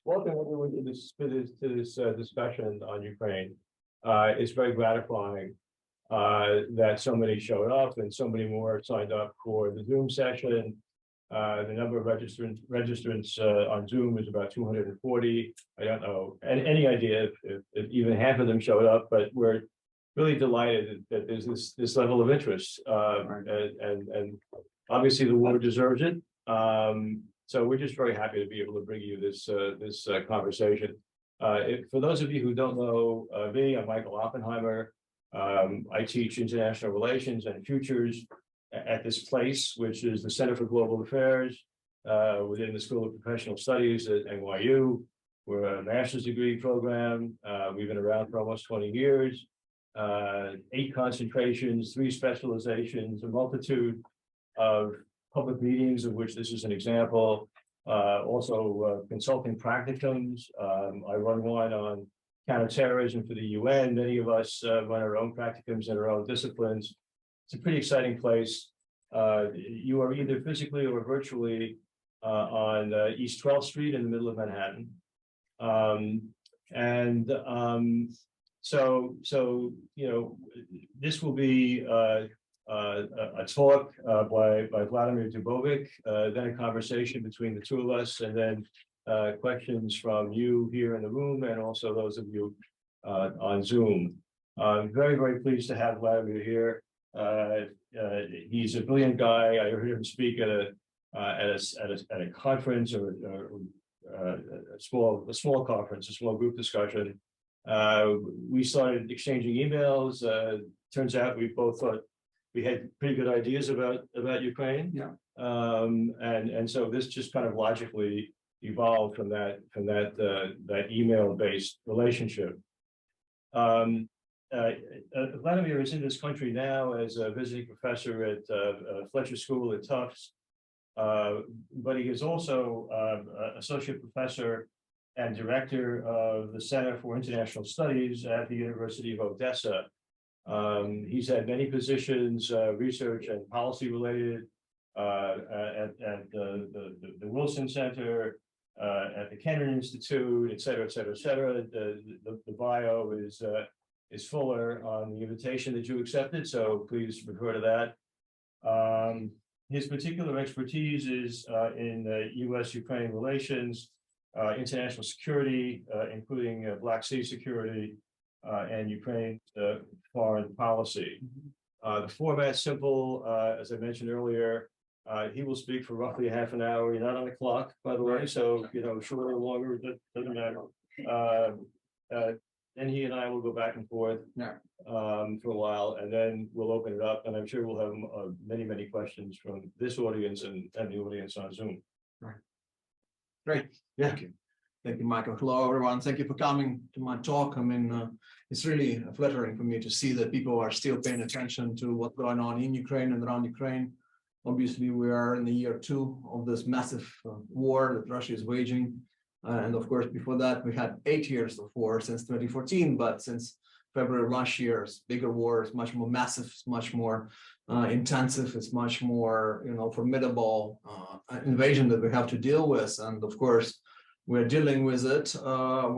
welcome everyone to this discussion on Ukraine. It's very gratifying that so many showed up and so many more signed up for the Zoom session. The number of registrants on Zoom is about 240. I don't know any idea if even half of them showed up, but we're really delighted that there's this level of interest, and obviously the war deserves it. So we're just very happy to be able to bring you this conversation. For those of you who don't know me, I'm Michael Oppenheimer. I teach international relations and futures at this place, which is the Center for Global Affairs within the School of Professional Studies at NYU. We're a master's degree program. We've been around for almost 20 years, 8 concentrations, 3 specializations, a multitude of public meetings, of which this is an example. Also consulting practicums. I run one on counterterrorism for the UN. Many of us run our own practicums in our own disciplines. It's a pretty exciting place. You are either physically or virtually on East 12th Street in the middle of Manhattan. So you know, this will be a talk by Volodymyr Dubovyk, then a conversation between the two of us, and then questions from you here in the room and also those of you on Zoom. I'm very, very pleased to have Volodymyr here. He's a brilliant guy. I heard him speak at a conference or a small conference, a small group discussion. We started exchanging emails. Turns out we both thought we had pretty good ideas about Ukraine. Yeah. And so this just kind of logically evolved from that email-based relationship. Volodymyr is in this country now as a visiting professor at Fletcher School at Tufts, but he is also associate professor and director of the Center for International Studies at the University of Odessa. He's had many positions, research and policy related, at the Wilson Center, at the Kennan Institute, et cetera, et cetera, et cetera. The bio is fuller on the invitation that you accepted, so please refer to that. His particular expertise is in U.S.-Ukraine relations, international security, including Black Sea security, and Ukraine foreign policy. The format's simple, as I mentioned earlier. He will speak for roughly half an hour. You're not on the clock, by the way, so you know, shorter or longer, it doesn't matter. And he and I will go back and forth for a while, and then we'll open it up. And I'm sure we'll have many questions from this audience and the audience on Zoom. Right. Great. Yeah. Thank you. Thank you, Michael. Hello, everyone. Thank you for coming to my talk. I mean, it's really flattering for me to see that people are still paying attention to what's going on in Ukraine and around Ukraine. Obviously, we are in the year 2 of this massive war that Russia is waging. And of course, before that, we had 8 years of war since 2014. But since February of last year, it's bigger war, it's much more massive, it's much more intensive, it's much more, you know, formidable invasion that we have to deal with. And of course, we're dealing with it.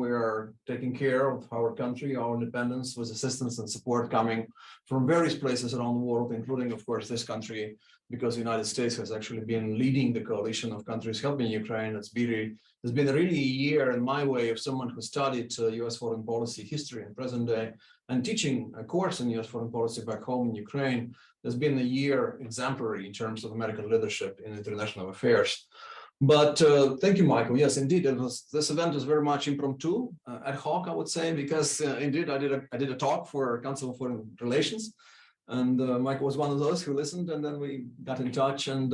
We are taking care of our country, our independence, with assistance and support coming from various places around the world, including, of course, this country, because the United States has actually been leading the coalition of countries helping Ukraine. It's been really a year, in my way, of someone who studied U.S. foreign policy history and present day, and teaching a course in U.S. foreign policy back home in Ukraine. There's been a year exemplary in terms of American leadership in international affairs. But thank you, Michael. Yes, indeed, this event is very much impromptu, ad hoc, I would say, because indeed I did a talk for Council of Foreign Relations, and Michael was one of those who listened, and then we got in touch, and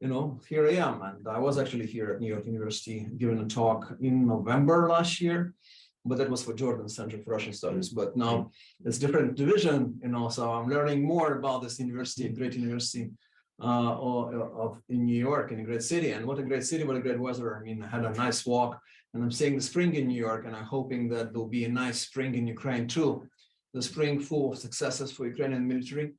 you know, here I am. And I was actually here at New York University giving a talk in November last year, but that was for Jordan Center for Russian Studies. But now it's different division, you know, so I'm learning more about this university, great university in New York, in a great city. And what a great city, what a great weather. I mean, I had a nice walk, and I'm seeing the spring in New York, and I'm hoping that there'll be a nice spring in Ukraine too. The spring full of successes for Ukrainian military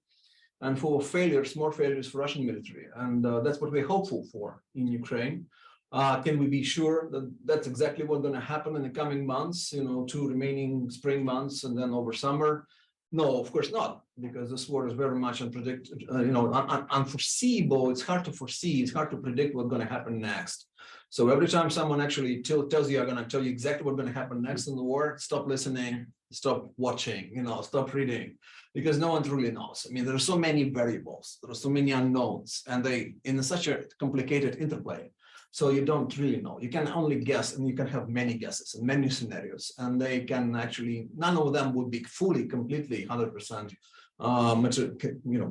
and full of failures, more failures for Russian military. And that's what we're hopeful for in Ukraine. Can we be sure that that's exactly what's going to happen in the coming months, 2 remaining spring months and then over summer? No, of course not, because this war is very much unpredictable, unforeseeable. It's hard to foresee. It's hard to predict what's going to happen next. So every time someone actually tells you, I'm going to tell you exactly what's going to happen next in the war, stop listening, stop watching, stop reading, because no one really knows. I mean, there are so many variables, there are so many unknowns, and they in such a complicated interplay. So you don't really know. You can only guess, and you can have many guesses and many scenarios, and they can actually, none of them would be fully, completely, 100%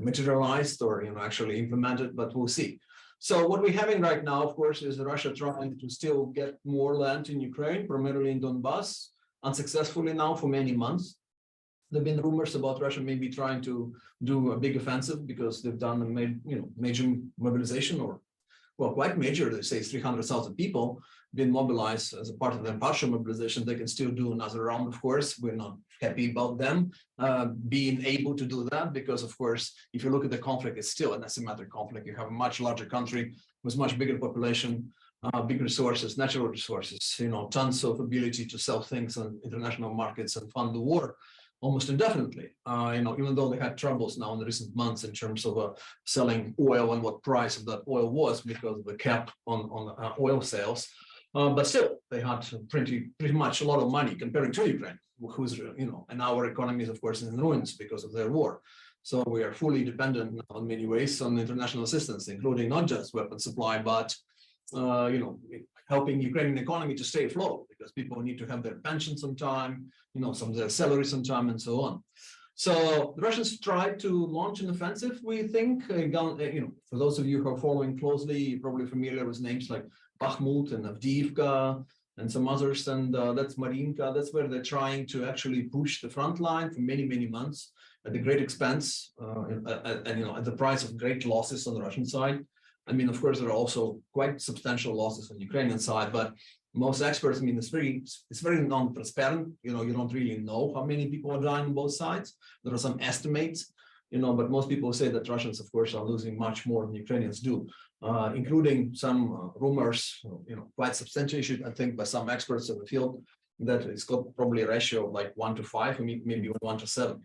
materialized or actually implemented, but we'll see. So what we're having right now, of course, is Russia trying to still get more land in Ukraine, primarily in Donbass, unsuccessfully now for many months. There have been rumors about Russia maybe trying to do a big offensive because they've done a major mobilization, or well, quite major. They say 300,000 people been mobilized as a part of their partial mobilization. They can still do another round, of course. We're not happy about them being able to do that because, of course, if you look at the conflict, it's still an asymmetric conflict. You have a much larger country with much bigger population, big resources, natural resources, tons of ability to sell things on international markets and fund the war almost indefinitely, even though they had troubles now in the recent months in terms of selling oil and what price of that oil was because of the cap on oil sales. But still, they had pretty much a lot of money comparing to Ukraine, who's, and our economy is, of course, in ruins because of their war. So we are fully dependent on many ways on international assistance, including not just weapon supply, but helping Ukrainian economy to stay afloat because people need to have their pensions on time, some of their salaries on time, and so on. So the Russians tried to launch an offensive, we think. For those of you who are following closely, you're probably familiar with names like Bakhmut and Avdiivka and some others, and that's Marinka. That's where they're trying to actually push the front line for many, many months at the great expense and at the price of great losses on the Russian side. I mean, of course, there are also quite substantial losses on the Ukrainian side, but most experts, it's very non-transparent. You don't really know how many people are dying on both sides. There are some estimates, but most people say that Russians, of course, are losing much more than Ukrainians do, including some rumors, quite substantiated, I think, by some experts in the field, that it's got probably a ratio of like 1 to 5, or maybe 1 to 7.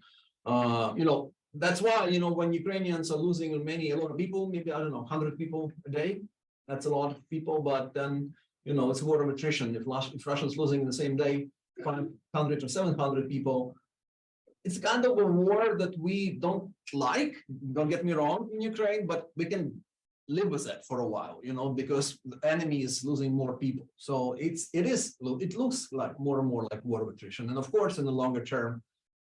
That's why, when Ukrainians are losing a lot of people, maybe, 100 people a day, that's a lot of people, but then, it's a war of attrition. If Russia's losing in the same day 500 or 700 people, it's kind of a war that we don't like, don't get me wrong, in Ukraine, but we can live with that for a while, because the enemy is losing more people. So it looks like more and more like war of attrition. And of course, in the longer term,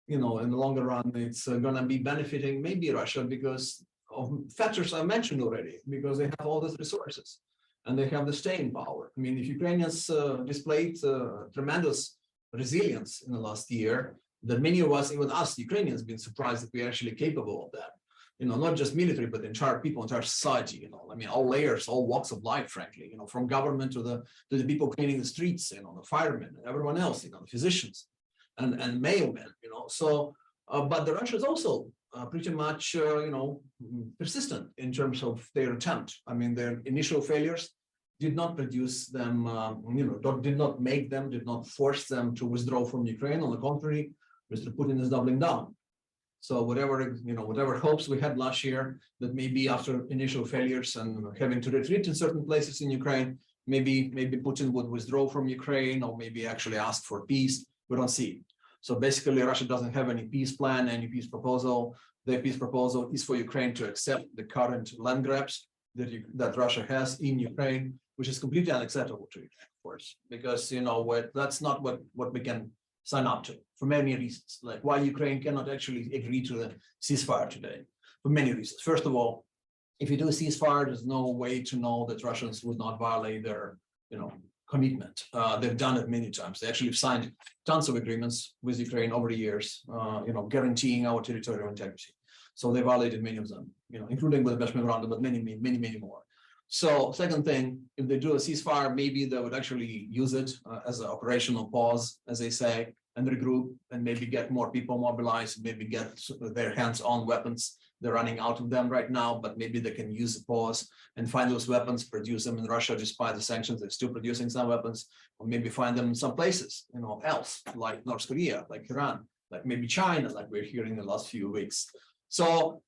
in the longer run, it's going to be benefiting maybe Russia because of factors I mentioned already, because they have all these resources and they have the staying power. I mean, if Ukrainians displayed tremendous resilience in the last year, that many of us, even us Ukrainians, been surprised that we're actually capable of that. Not just military, but entire society, all layers, all walks of life, frankly, from government to the people cleaning the streets, the firemen and everyone else, the physicians and mailmen, So, but the Russians also pretty much, persistent in terms of their attempt. I mean, their initial failures did not produce them, did not force them to withdraw from Ukraine. On the contrary, Mr. Putin is doubling down. So whatever hopes we had last year that maybe after initial failures and having to retreat in certain places in Ukraine, maybe Putin would withdraw from Ukraine or maybe actually ask for peace. We don't see it. So basically, Russia doesn't have any peace plan, any peace proposal. Their peace proposal is for Ukraine to accept the current land grabs that Russia has in Ukraine, which is completely unacceptable to Ukraine, of course, because that's not what we can sign up to for many reasons. Like why Ukraine cannot actually agree to the ceasefire today, for many reasons. First of all, if you do a ceasefire, there's no way to know that Russians would not violate their, commitment. They've done it many times. They actually signed tons of agreements with Ukraine over the years, guaranteeing our territorial integrity. So they violated many of them, including with the Budapest Memorandum, but many, many, many more. So second thing, if they do a ceasefire, maybe they would actually use it as an operational pause, as they say, and regroup and maybe get more people mobilized, maybe get their hands on weapons They're running out of them right now, but maybe they can use a pause and find those weapons, produce them in Russia despite the sanctions. They're still producing some weapons, or maybe find them in some places, else, like North Korea, like Iran, like maybe China, like we're hearing in the last few weeks. So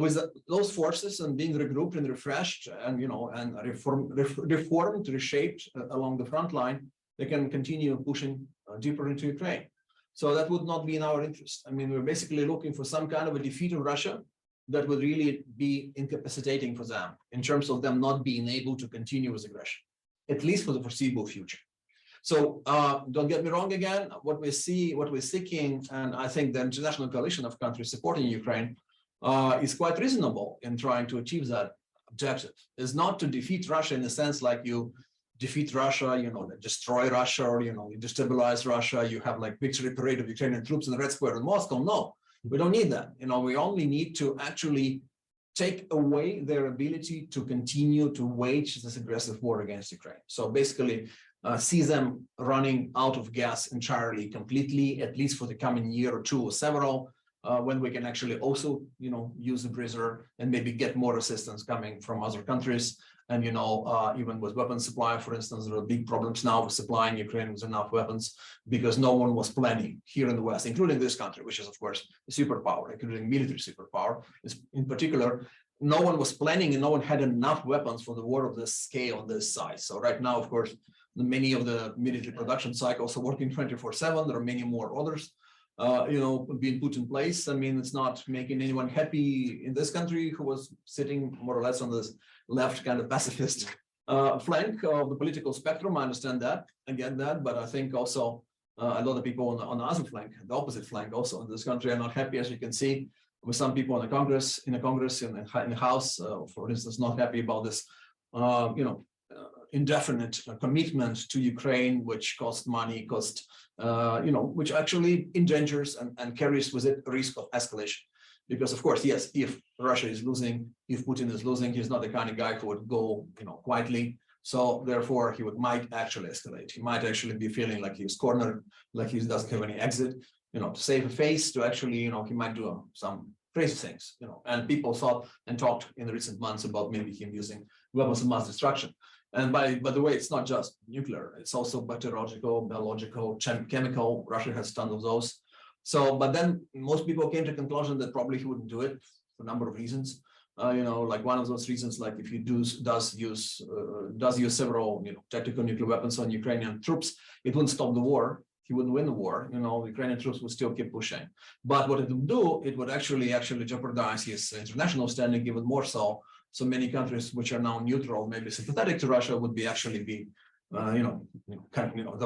with those forces and being regrouped and refreshed and reformed, reshaped along the front line, they can continue pushing deeper into Ukraine. So that would not be in our interest. I mean, we're basically looking for some kind of a defeat of Russia that would really be incapacitating for them in terms of them not being able to continue with aggression, at least for the foreseeable future. So don't get me wrong again, what we're seeking, and I think the international coalition of countries supporting Ukraine is quite reasonable in trying to achieve that objective, is not to defeat Russia in the sense like you defeat Russia, destroy Russia, or, you destabilize Russia, you have like victory parade of Ukrainian troops in the Red Square in Moscow. No, we don't need that. We only need to actually take away their ability to continue to wage this aggressive war against Ukraine. So basically see them running out of gas entirely, completely, at least for the coming year or two or several, when we can actually also, use the breather and maybe get more assistance coming from other countries. And, even with weapons supply, for instance, there are big problems now with supplying Ukraine with enough weapons because no one was planning here in the West, including this country, which is, of course, a superpower, including military superpower. In particular, no one was planning and no one had enough weapons for the war of this scale, this size. So right now, of course, many of the military production cycles are working 24/7. There are many more orders being put in place. I mean, it's not making anyone happy in this country who was sitting more or less on this left kind of pacifist flank of the political spectrum. I understand that, I get that, but I think also a lot of people on the other flank, the opposite flank also in this country are not happy, as you can see, with some people in the Congress, in the House, for instance, not happy about this, indefinite commitment to Ukraine, which costs money, which actually endangers and carries with it a risk of escalation. Because of course, yes, if Russia is losing, if Putin is losing, he's not the kind of guy who would go, quietly. So therefore, he might actually escalate. He might actually be feeling like he's cornered, like he doesn't have any exit, to save a face, to actually, he might do some crazy things, and people thought and talked in the recent months about maybe him using weapons of mass destruction. And by the way, it's not just nuclear, it's also bacteriological, biological, chemical. Russia has tons of those. So, but then most people came to the conclusion that probably he wouldn't do it for a number of reasons. Like one of those reasons, like if he does use several, tactical nuclear weapons on Ukrainian troops, it wouldn't stop the war. He wouldn't win the war. The Ukrainian troops would still keep pushing. But what it would do, it would actually jeopardize his international standing even more so. So many countries which are now neutral, maybe sympathetic to Russia, would be they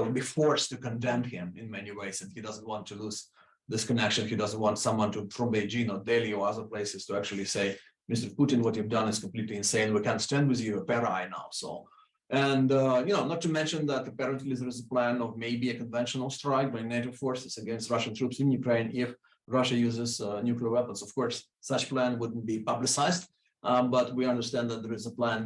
would be forced to condemn him in many ways, and he doesn't want to lose this connection. He doesn't want someone from Beijing or Delhi or other places to actually say, Mr. Putin, what you've done is completely insane. We can't stand with you, a pariah now. So, and not to mention that apparently there is a plan of maybe a conventional strike by NATO forces against Russian troops in Ukraine if Russia uses nuclear weapons. Of course, such plan wouldn't be publicized, but we understand that there is a plan,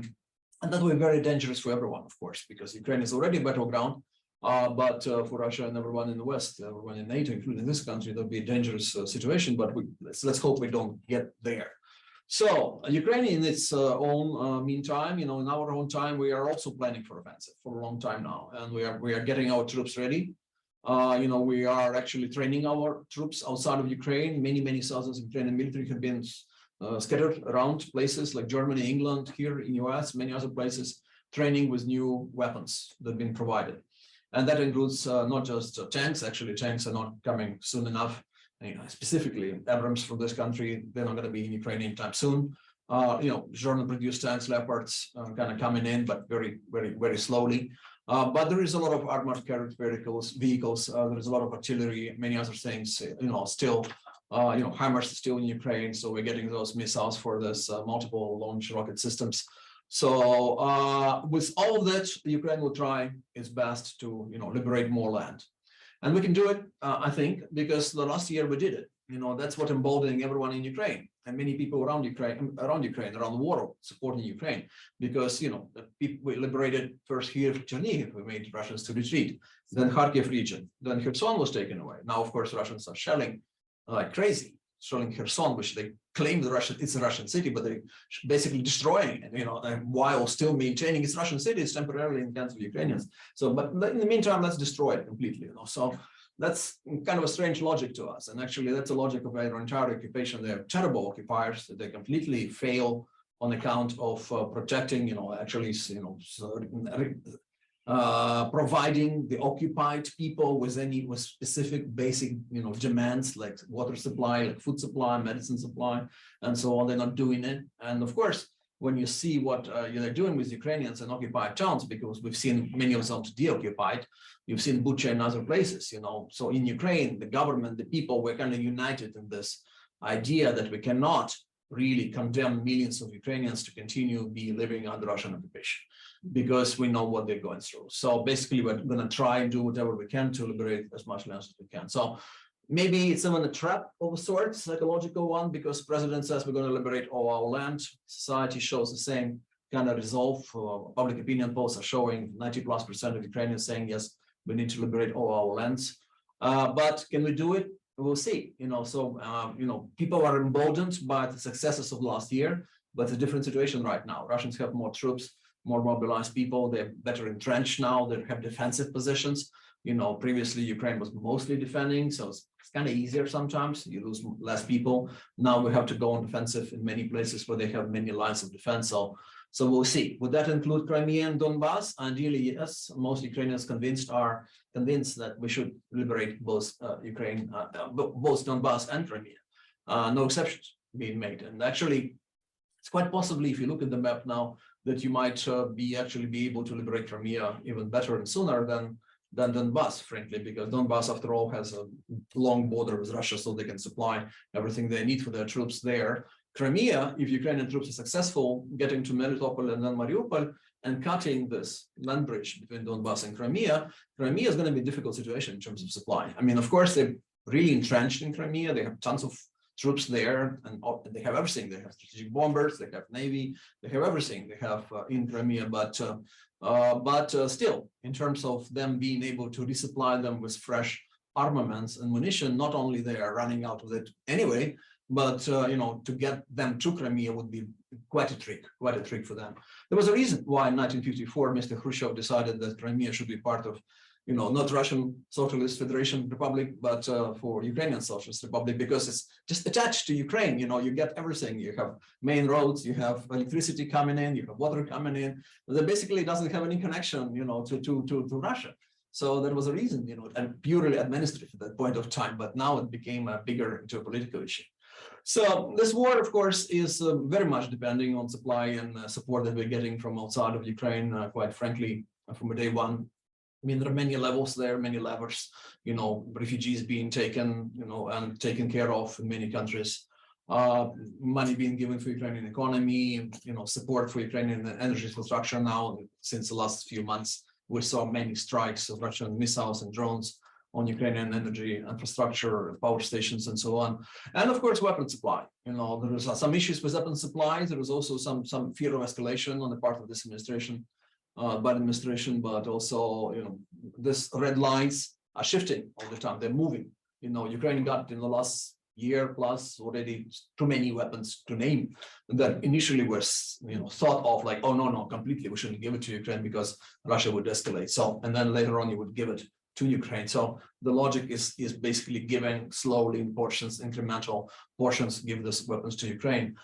and that would be very dangerous for everyone, of course, because Ukraine is already a battleground. But for Russia and everyone in the West, everyone in NATO, including this country, that would be a dangerous situation. But let's hope we don't get there. So Ukraine, in its own meantime, in our own time, we are also planning for offensive for a long time now, and we are getting our troops ready. We are actually training our troops outside of Ukraine. Many thousands of Ukrainian military have been scattered around places like Germany, England, here in US, many other places, training with new weapons that have been provided. And that includes not just tanks. Actually, tanks are not coming soon enough. Specifically, Abrams from this country, they're not going to be in Ukraine anytime soon. German-produced tanks, Leopards, kind of coming in, but very, very, very slowly. But there is a lot of armored carried vehicles. There is a lot of artillery, many other things. Still, HIMARS is still in Ukraine, so we're getting those missiles for this multiple launch rocket systems. So with all of that, Ukraine will try its best to liberate more land, and we can do it, I think, because the last year we did it. That's what emboldening everyone in Ukraine and many people around Ukraine, around the world supporting Ukraine, because we liberated first here Chernihiv, we made Russians to retreat, then Kharkiv region, then Kherson was taken away. Now, of course, Russians are shelling like crazy, shelling Kherson, which they claim it's a Russian city, but they're basically destroying it, and while still maintaining its Russian cities temporarily in the hands of Ukrainians. So, but in the meantime, let's destroy it completely, So that's kind of a strange logic to us. And actually, that's a logic of their entire occupation. They're terrible occupiers. They completely fail on account of protecting, providing the occupied people with specific basic, demands like water supply, like food supply, medicine supply, and so on. They're not doing it. And of course, when you see what they're doing with Ukrainians in occupied towns, because we've seen many of them deoccupied, you've seen Bucha and other places, So in Ukraine, the government, the people, were kind of united in this idea that we cannot really condemn millions of Ukrainians to continue be living under Russian occupation, because we know what they're going through. So basically, we're going to try and do whatever we can to liberate as much land as we can. So maybe it's even a trap of a sort, psychological one, because president says we're going to liberate all our land. Society shows the same kind of resolve. Public opinion polls are showing 90+% of Ukrainians saying, yes, we need to liberate all our lands. But can we do it? We'll see. People are emboldened by the successes of last year, but it's a different situation right now. Russians have more troops, more mobilized people. They're better entrenched now. They have defensive positions. Previously Ukraine was mostly defending, so it's kind of easier sometimes. You lose less people. Now we have to go on defensive in many places where they have many lines of defense. So we'll see. Would that include Crimea and Donbass? Ideally, yes. Most Ukrainians are convinced that we should liberate both both Donbass and Crimea. No exceptions being made. And actually, it's quite possibly, if you look at the map now, that you might be able to liberate Crimea even better and sooner than Donbass, frankly, because Donbass, after all, has a long border with Russia, so they can supply everything they need for their troops there. Crimea, if Ukrainian troops are successful getting to Melitopol and then Mariupol and cutting this land bridge between Donbass and Crimea is going to be a difficult situation in terms of supply. I mean, of course, they're really entrenched in Crimea. They have tons of troops there, and they have everything. They have strategic bombers, they have navy, they have everything they have in Crimea. But still, in terms of them being able to resupply them with fresh armaments and munition, not only they are running out of it anyway, but to get them to Crimea would be quite a trick for them. There was a reason why in 1954 Mr. Khrushchev decided that Crimea should be part of not Russian Socialist Federation Republic, but for Ukrainian Socialist Republic, because it's just attached to Ukraine. You get everything. You have main roads, you have electricity coming in, you have water coming in. That basically doesn't have any connection, to Russia. So there was a reason, and purely administrative at that point of time. But now it became a bigger geopolitical issue. So this war, of course, is very much depending on supply and support that we're getting from outside of Ukraine. Quite frankly, from day one. I mean, there are many levels there, many levers, refugees being taken, and taken care of in many countries, money being given for Ukrainian economy, support for Ukrainian energy infrastructure. Now, since the last few months, we saw many strikes of Russian missiles and drones on Ukrainian energy infrastructure, power stations, and so on. And of course, weapon supply. There is some issues with weapon supply. There is also some fear of escalation on the part of this administration. But also, this red lines are shifting all the time. They're moving. Ukraine got in the last year plus already too many weapons to name that initially were, thought of like, oh no, completely, we shouldn't give it to Ukraine because Russia would escalate. So, and then later on, you would give it to Ukraine. So the logic is basically giving slowly in portions, incremental portions, give this weapons to Ukraine.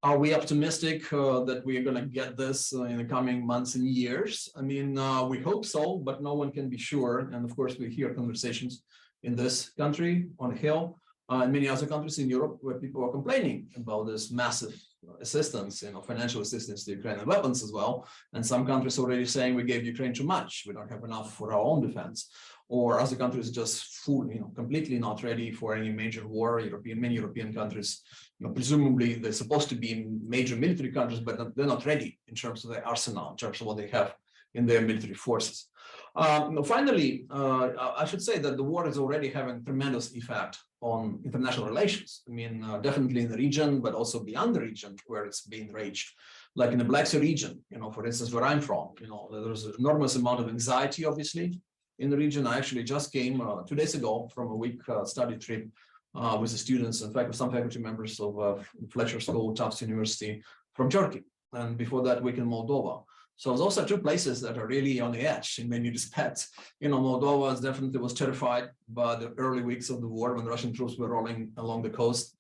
Are we optimistic that we are going to get this in the coming months and years? I mean, we hope so, but no one can be sure. And of course, we hear conversations in this country on the Hill and many other countries in Europe where people are complaining about this massive assistance, financial assistance to Ukraine and weapons as well. And some countries already saying we gave Ukraine too much. We don't have enough for our own defense. Or other countries just completely not ready for any major war. Many European countries, presumably they're supposed to be major military countries, but they're not ready in terms of their arsenal, in terms of what they have in their military forces. Finally, I should say that the war is already having tremendous effect on international relations. I mean, definitely in the region, but also beyond the region where it's being raged. Like in the Black Sea region, for instance, where I'm from, there's an enormous amount of anxiety, obviously, in the region. I actually just came 2 days ago from a week study trip with the students, in fact, with some faculty members of Fletcher School, Tufts University from Turkey, and before that week in Moldova. So those are two places that are really on the edge in many respects. Moldova definitely was terrified by the early weeks of the war when Russian troops were rolling along the coast,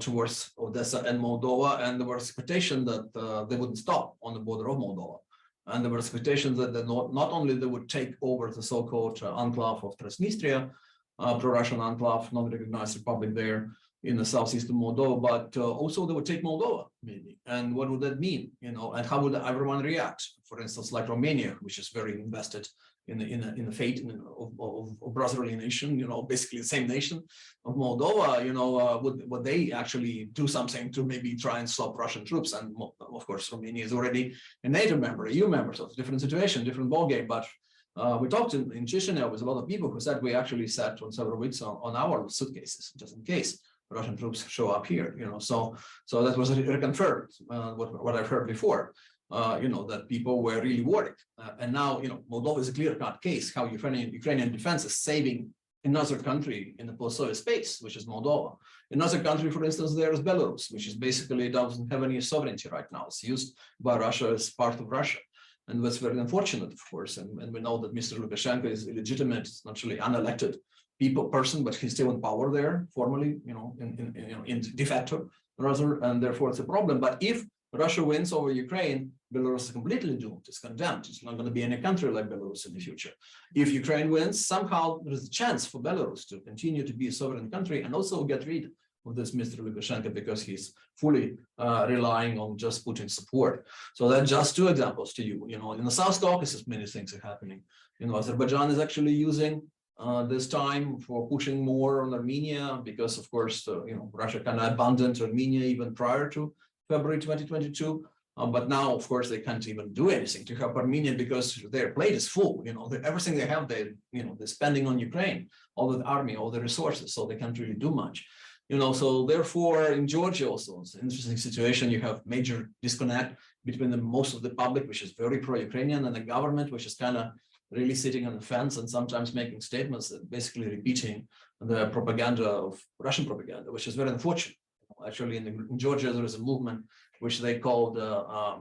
towards Odessa and Moldova, and there was expectation that they wouldn't stop on the border of Moldova. And there were expectations that not only they would take over the so-called enclave of Transnistria, pro-Russian enclave, non-recognized republic there in the southeast of Moldova, but also they would take Moldova, maybe. And what would that mean? And how would everyone react? For instance, like Romania, which is very invested in the fate of brotherly nation, basically the same nation of Moldova, would they actually do something to maybe try and stop Russian troops? And of course, Romania is already a NATO member, EU member, so it's a different situation, different ballgame. But we talked in Chisinau with a lot of people who said we actually sat on several weeks on our suitcases, just in case Russian troops show up here, so that was reconfirmed, what I've heard before, that people were really worried. And now, Moldova is a clear-cut case how Ukrainian defense is saving another country in the post-Soviet space, which is Moldova. Another country, for instance, there is Belarus, which is basically doesn't have any sovereignty right now. It's used by Russia as part of Russia. And that's very unfortunate, of course. And we know that Mr. Lukashenko is illegitimate, it's not really unelected person, but he's still in power there formally, in de facto rather, and therefore it's a problem. But if Russia wins over Ukraine, Belarus is completely doomed. It's condemned. It's not going to be any country like Belarus in the future. If Ukraine wins, somehow there is a chance for Belarus to continue to be a sovereign country and also get rid of this Mr. Lukashenko because he's fully relying on just Putin's support. So that's just two examples to you. In the South Caucasus, many things are happening. Azerbaijan is actually using this time for pushing more on Armenia because, of course, Russia kind of abandoned Armenia even prior to February 2022. But now, of course, they can't even do anything to help Armenia because their plate is full. Everything they have, they're spending on Ukraine, all the army, all the resources, so they can't really do much. So therefore, in Georgia also, it's an interesting situation. You have major disconnect between most of the public, which is very pro-Ukrainian, and the government, which is kind of really sitting on the fence and sometimes making statements that basically repeating the propaganda of Russian propaganda, which is very unfortunate. Actually, in Georgia, there is a movement which they call the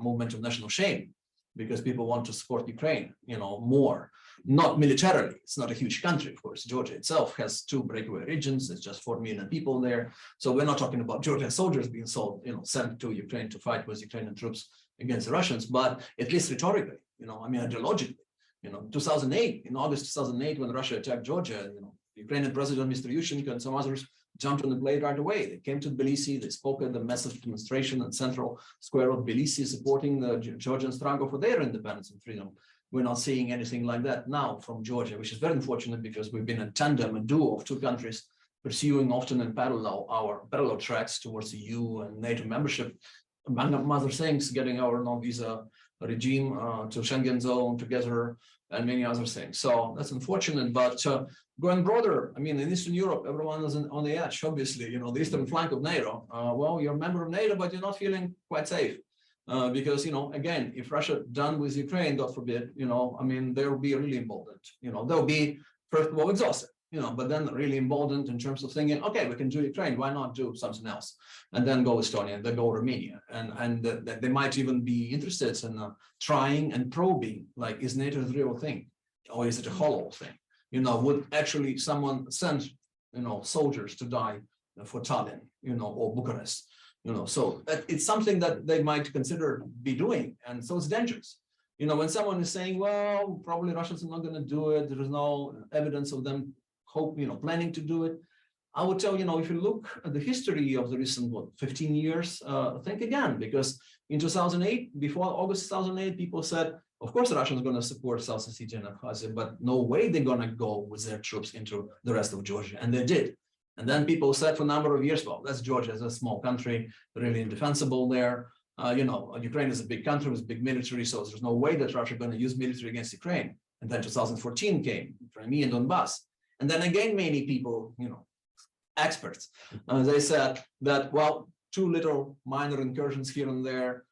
movement of national shame, because people want to support Ukraine, more, not militarily. It's not a huge country, of course. Georgia itself has 2 breakaway regions. It's just 4 million people there. So we're not talking about Georgian soldiers being sent to Ukraine to fight with Ukrainian troops against the Russians, but at least rhetorically, ideologically. 2008, in August 2008, when Russia attacked Georgia, Ukrainian President Mr. Yushchenko and some others jumped on the blade right away. They came to Tbilisi, they spoke at the massive demonstration in central square of Tbilisi, supporting the Georgian struggle for their independence and freedom. We're not seeing anything like that now from Georgia, which is very unfortunate because we've been a tandem, a duo of 2 countries pursuing often in parallel our parallel tracks towards the EU and NATO membership, among other things, getting our no-visa regime to Schengen zone together and many other things. So that's unfortunate, but going broader, in Eastern Europe, everyone is on the edge, obviously, the eastern flank of NATO. Well, you're a member of NATO, but you're not feeling quite safe. Because, again, if Russia done with Ukraine, God forbid, they'll be really emboldened. They'll be, first of all, exhausted, but then really emboldened in terms of thinking, okay, we can do Ukraine, why not do something else? And then go Estonia, and then go Romania. And they might even be interested in trying and probing, like, is NATO the real thing? Or is it a hollow thing? Would actually someone send, soldiers to die for Tallinn, or Bucharest? So it's something that they might consider be doing. And so it's dangerous. When someone is saying, well, probably Russians are not going to do it, there is no evidence of them planning to do it. I would tell, if you look at the history of the recent 15 years, think again, because in 2008, before August 2008, people said, of course, Russia is going to support South Ossetia and Abkhazia, but no way they're going to go with their troops into the rest of Georgia. And they did. And then people said for a number of years, well, that's Georgia, it's a small country, really indefensible there. Ukraine is a big country with big military, so there's no way that Russia is going to use military against Ukraine. And then 2014 came, Crimea and Donbass. And then again, many people, experts, they said that, well, 2 little minor incursions here and there,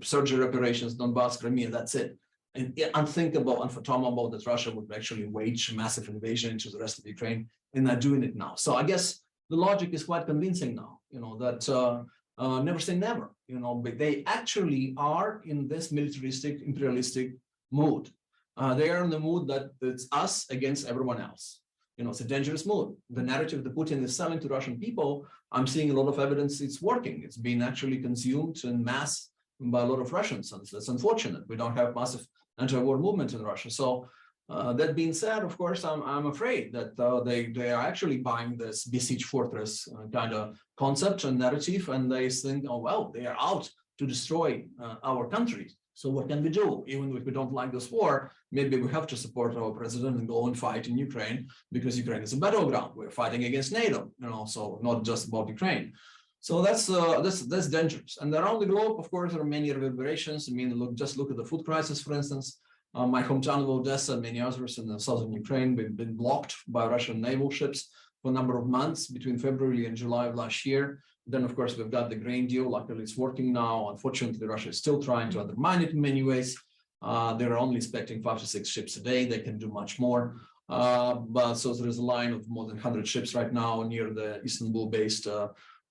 surgery operations, Donbass, Crimea, that's it. unthinkable, unfathomable that Russia would actually wage a massive invasion into the rest of Ukraine, and they're doing it now. So I guess the logic is quite convincing now, that never say never, but they actually are in this militaristic, imperialistic mood. They are in the mood that it's us against everyone else. It's a dangerous mood. The narrative that Putin is selling to Russian people, I'm seeing a lot of evidence it's working. It's been actually consumed in mass by a lot of Russians, and that's unfortunate. We don't have massive anti-war movement in Russia. So that being said, of course, I'm afraid that they are actually buying this besieged fortress kind of concept and narrative, and they think, oh, well, they are out to destroy our country. So what can we do? Even if we don't like this war, maybe we have to support our president and go and fight in Ukraine, because Ukraine is a battleground. We're fighting against NATO, so not just about Ukraine. So that's dangerous. And around the globe, of course, there are many reverberations. I mean, just look at the food crisis, for instance. My hometown of Odessa and many others in the southern Ukraine have been blocked by Russian naval ships for a number of months between February and July of last year. Then, of course, we've got the grain deal. Luckily, it's working now. Unfortunately, Russia is still trying to undermine it in many ways. They're only expecting 5 to 6 ships a day. They can do much more. But so there is a line of more than 100 ships right now near the Istanbul-based,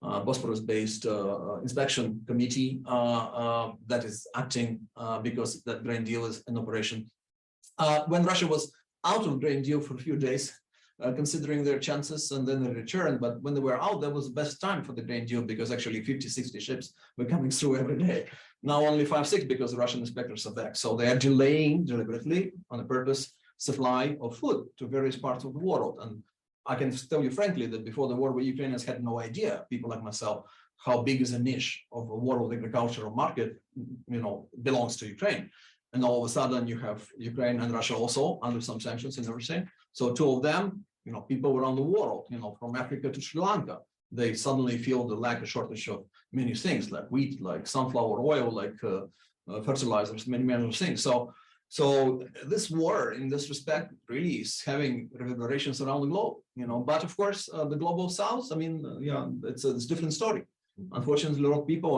Bosporus-based inspection committee that is acting because that grain deal is in operation. When Russia was out of grain deal for a few days, considering their chances, and then they returned. But when they were out, that was the best time for the grain deal, because actually 50, 60 ships were coming through every day. Now only 5, 6 because the Russian inspectors are back. So they are delaying deliberately on the purpose supply of food to various parts of the world. And I can tell you frankly that before the war, we Ukrainians had no idea, people like myself, how big is a niche of a world agricultural market, belongs to Ukraine. And all of a sudden you have Ukraine and Russia also under some sanctions and everything. So two of them, people around the world, from Africa to Sri Lanka, they suddenly feel the lack of shortage of many things like wheat, like sunflower oil, like fertilizers, many other things. So this war in this respect really is having reverberations around the globe, but of course, the global south, it's a different story. Unfortunately, a lot of people,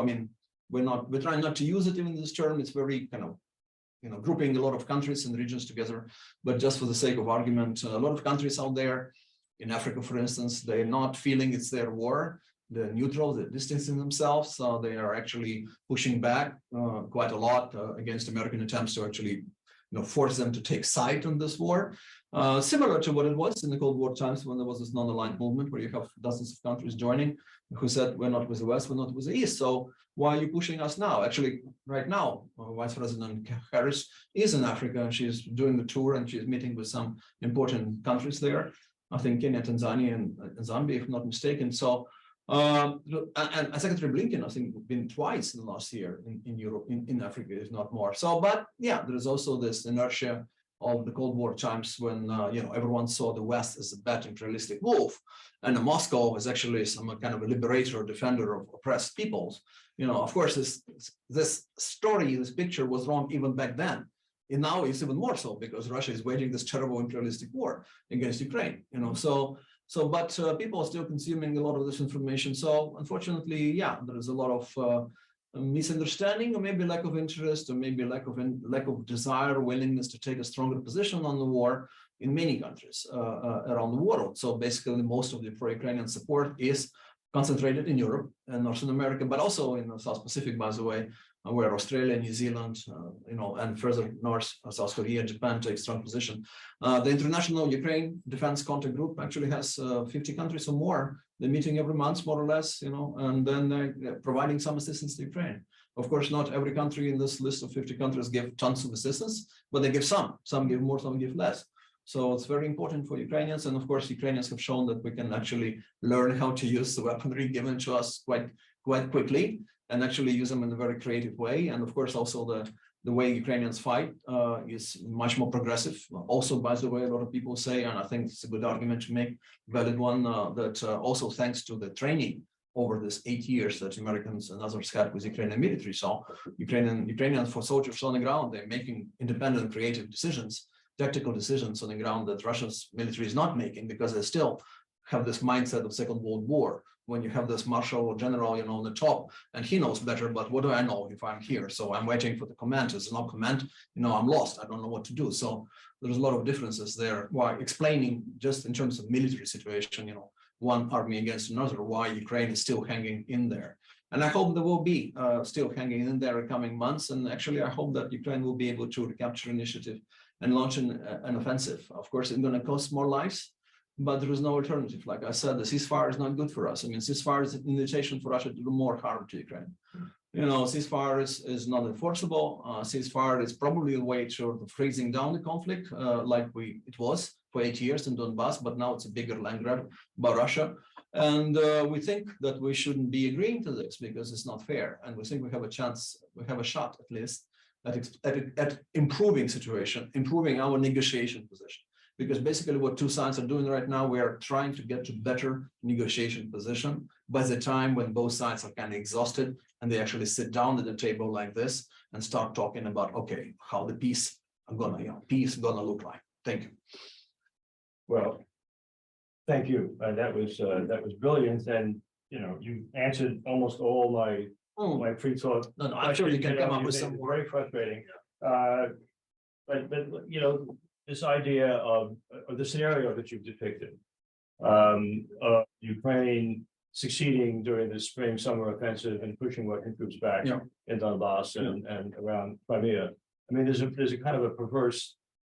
we're trying not to use it even this term. It's very kind of, grouping a lot of countries and regions together, but just for the sake of argument, a lot of countries out there in Africa, for instance, they're not feeling it's their war. They're neutral, they're distancing themselves. They are actually pushing back quite a lot against American attempts to actually force them to take side on this war, similar to what it was in the Cold War times when there was this non-aligned movement where you have dozens of countries joining who said, we're not with the West, we're not with the East. So why are you pushing us now? Actually, right now, Vice President Harris is in Africa, and she's doing the tour, and she's meeting with some important countries there. I think Kenya, Tanzania, and Zambia, if not mistaken. So, and Secretary Blinken, I think, been twice in the last year in Europe, in Africa, if not more. So, but yeah, there is also this inertia of the Cold War times when everyone saw the West as a bad imperialistic wolf, and Moscow is actually some kind of a liberator or defender of oppressed peoples. Of course, this story, this picture was wrong even back then. And now it's even more so because Russia is waging this terrible imperialistic war against Ukraine. But people are still consuming a lot of this information. So unfortunately, yeah, there is a lot of misunderstanding, or maybe lack of interest, or maybe lack of desire, willingness to take a stronger position on the war in many countries around the world. So basically, most of the pro-Ukrainian support is concentrated in Europe and Northern America, but also in the South Pacific, by the way, where Australia, New Zealand, and further north, South Korea, Japan take strong position. The International Ukraine Defense Contact Group actually has 50 countries or more. They're meeting every month, more or less, and then they're providing some assistance to Ukraine. Of course, not every country in this list of 50 countries give tons of assistance, but they give some. Some give more, some give less. So it's very important for Ukrainians. And of course, Ukrainians have shown that we can actually learn how to use the weaponry given to us quite quickly, and actually use them in a very creative way. And of course, also the way Ukrainians fight is much more progressive. Also, by the way, a lot of people say, and I think it's a good argument to make, valid one, that also thanks to the training over this 8 years that Americans and others had with Ukrainian military. So Ukrainians, for soldiers on the ground, they're making independent, creative decisions, tactical decisions on the ground that Russia's military is not making, because they still have this mindset of Second World War, when you have this marshal or general, on the top, and he knows better, but what do I know if I'm here? So I'm waiting for the command. There's no command, I'm lost. I don't know what to do. So there's a lot of differences there. Why explaining just in terms of military situation, one army against another, why Ukraine is still hanging in there. And I hope there will be still hanging in there in coming months. And actually, I hope that Ukraine will be able to recapture initiative and launch an offensive. Of course, it's going to cost more lives, but there is no alternative. Like I said, the ceasefire is not good for us. I mean, ceasefire is an invitation for Russia to do more harm to Ukraine. Ceasefire is not enforceable. Ceasefire is probably a way to freezing down the conflict, like it was for 8 years in Donbass, but now it's a bigger land grab by Russia. And we think that we shouldn't be agreeing to this because it's not fair. And we think we have a chance, we have a shot at least at improving situation, improving our negotiation position. Because basically what two sides are doing right now, we are trying to get to better negotiation position by the time when both sides are kind of exhausted and they actually sit down at the table like this and start talking about, okay, how the peace gonna look like. Thank you. Well, thank you. That was brilliant, and you answered almost all my pre-thought. No, I'm sure you can come up with some more. Very frustrating. But this idea of the scenario that you've depicted, of Ukraine succeeding during the spring-summer offensive and pushing Russian troops back in Donbass and around Crimea. I mean, there's a kind of a perverse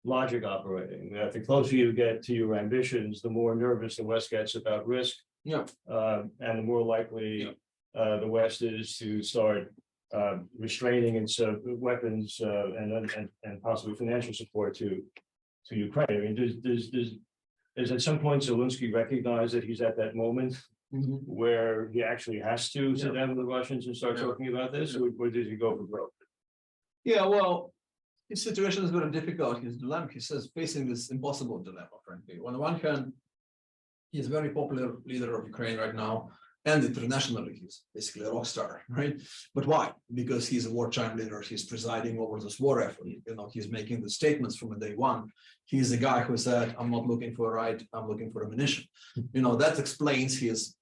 logic operating that the closer you get to your ambitions, the more nervous the West gets about risk, and the more likely the West is to start restraining its weapons and possibly financial support to Ukraine. I mean, does at some point Zelensky recognize that he's at that moment where he actually has to sit down with the Russians and start talking about this, or does he go for broke? Yeah, well, his situation is very difficult. His dilemma, he says, facing this impossible dilemma, frankly. On the one hand, he's a very popular leader of Ukraine right now, and internationally, he's basically a rock star, right? But why? Because he's a wartime leader. He's presiding over this war effort. He's making the statements from day one. He's the guy who said, "I'm not looking for a right. I'm looking for ammunition." That explains his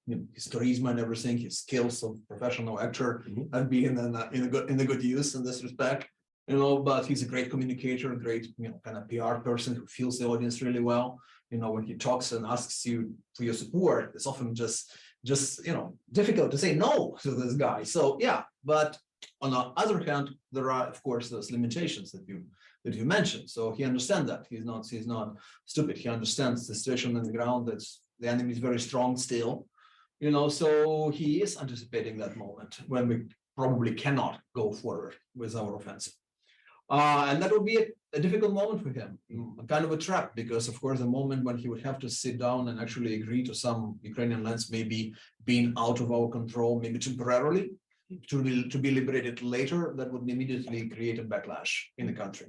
charisma and everything, his skills of professional actor, and being in a good use in this respect. But he's a great communicator, great, kind of PR person who feels the audience really well. When he talks and asks you for your support, it's often just difficult to say no to this guy. So yeah, but on the other hand, there are of course those limitations that you mentioned. So he understands that he's not stupid. He understands the situation on the ground. That the enemy is very strong still. So he is anticipating that moment when we probably cannot go forward with our offensive. And that will be a difficult moment for him, kind of a trap, because of course the moment when he would have to sit down and actually agree to some Ukrainian lands maybe being out of our control, maybe temporarily, to be liberated later, that would immediately create a backlash in the country.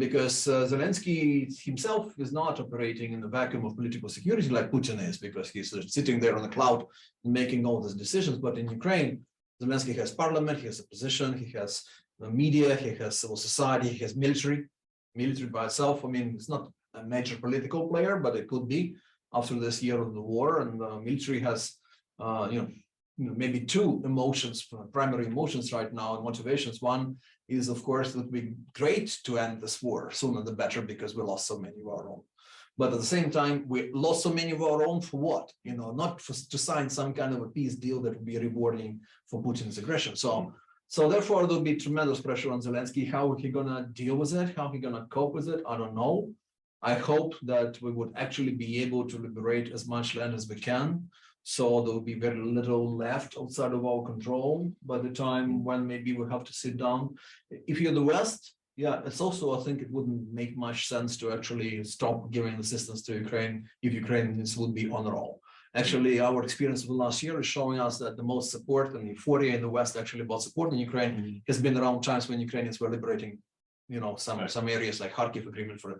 Because Zelensky himself is not operating in the vacuum of political security like Putin is, because he's sitting there on a cloud and making all these decisions. But in Ukraine, Zelensky has parliament, he has opposition, he has the media, he has civil society, he has military by itself. I mean, it's not a major political player, but it could be after this year of the war. And the military has, maybe two emotions, primary emotions right now, and motivations. One is, of course, it would be great to end this war sooner the better because we lost so many of our own. But at the same time, we lost so many of our own for what? Not to sign some kind of a peace deal that would be rewarding for Putin's aggression. So therefore, there'll be tremendous pressure on Zelensky. How is he gonna deal with it? How is he gonna cope with it? I don't know. I hope that we would actually be able to liberate as much land as we can. So there will be very little left outside of our control by the time when maybe we have to sit down. If you're the West, it's also, I think it wouldn't make much sense to actually stop giving assistance to Ukraine if Ukrainians would be on roll. Actually, our experience of the last year is showing us that the most support and euphoria in the West actually about supporting Ukraine has been around times when Ukrainians were liberating, some areas like Kharkiv agreement for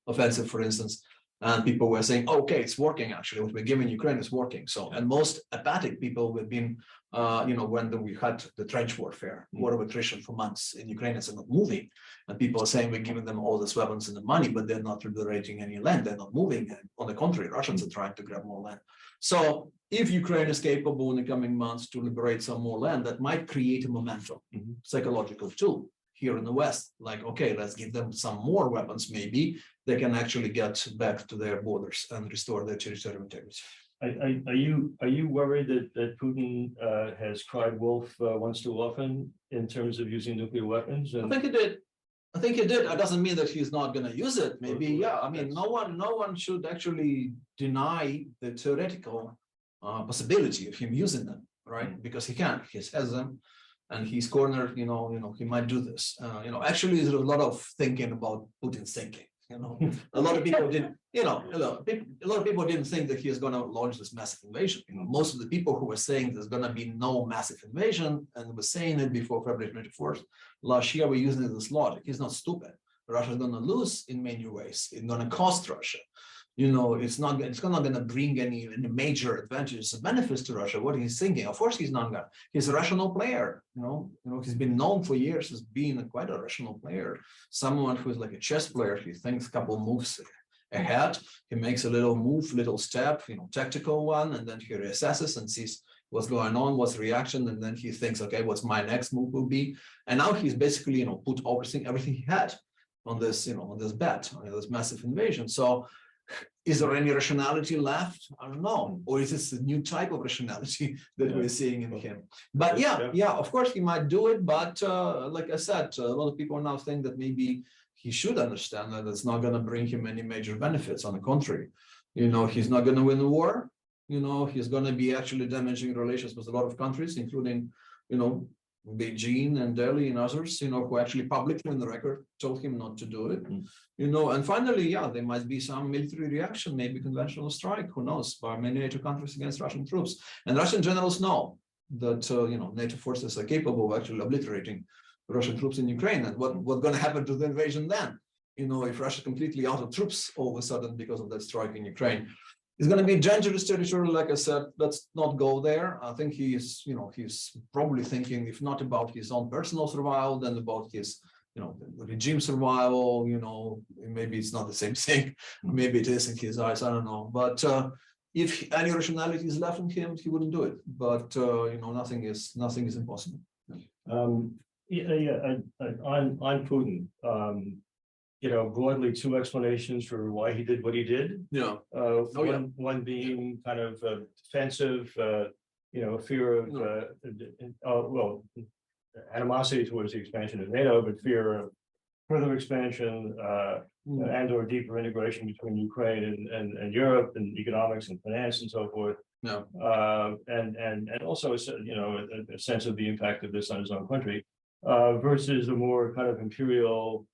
offensive, for instance, and people were saying, okay, it's working actually. What we're giving Ukraine is working. So, and most apathic people have been when we had the trench warfare, war of attrition for months in Ukraine, it's not moving. And people are saying we're giving them all these weapons and the money, but they're not liberating any land. They're not moving. And on the contrary, Russians are trying to grab more land. So if Ukraine is capable in the coming months to liberate some more land, that might create a momentum, psychological tool here in the West. Like, okay, let's give them some more weapons. Maybe they can actually get back to their borders and restore their territorial integrity. Are you worried that Putin has cried wolf once too often in terms of using nuclear weapons? I think he did. I think he did. That doesn't mean that he's not going to use it. Maybe, yeah. I mean, no one should actually deny the theoretical possibility of him using them, right? Because he can. He has them, and he's cornered. He might do this. Actually, there's a lot of thinking about Putin's thinking. A lot of people didn't. A lot of people didn't think that he is going to launch this massive invasion. Most of the people who were saying there's going to be no massive invasion and were saying it before February 24th last year were using this logic. He's not stupid. Russia is going to lose in many ways. It's going to cost Russia. It's not going to bring any major advantages or benefits to Russia. What he's thinking, of course, he's not going. He's a rational player. He's been known for years as being quite a rational player. Someone who is like a chess player. He thinks a couple moves ahead. He makes a little move, little step, tactical one, and then he reassesses and sees what's going on, what's the reaction, and then he thinks, okay, what's my next move will be. And now he's basically, put everything he had on this, on this bet, on this massive invasion. So. Is there any rationality left? I don't know. Or is this a new type of rationality that we're seeing in him? But yeah, of course he might do it. But like I said, a lot of people now think that maybe he should understand that it's not going to bring him any major benefits. On the contrary, he's not going to win the war. He's going to be actually damaging relations with a lot of countries, including, Beijing and Delhi and others, who actually publicly on the record told him not to do it, and finally, there might be some military reaction, maybe conventional strike, who knows, by many NATO countries against Russian troops. And Russian generals know that, NATO forces are capable of actually obliterating Russian troops in Ukraine. And what's going to happen to the invasion then? If Russia completely out of troops all of a sudden because of that strike in Ukraine. It's going to be dangerous territory, like I said. Let's not go there. I think he's probably thinking, if not about his own personal survival, then about his, regime survival. Maybe it's not the same thing. Maybe it is in his eyes. I don't know. But if any rationality is left in him, he wouldn't do it. But nothing is impossible. On Putin. Broadly two explanations for why he did what he did. One being kind of defensive, fear of, animosity towards the expansion of NATO, but fear of further expansion and or deeper integration between Ukraine and Europe and economics and finance and so forth. And also, a sense of the impact of this on his own country versus the more kind of imperial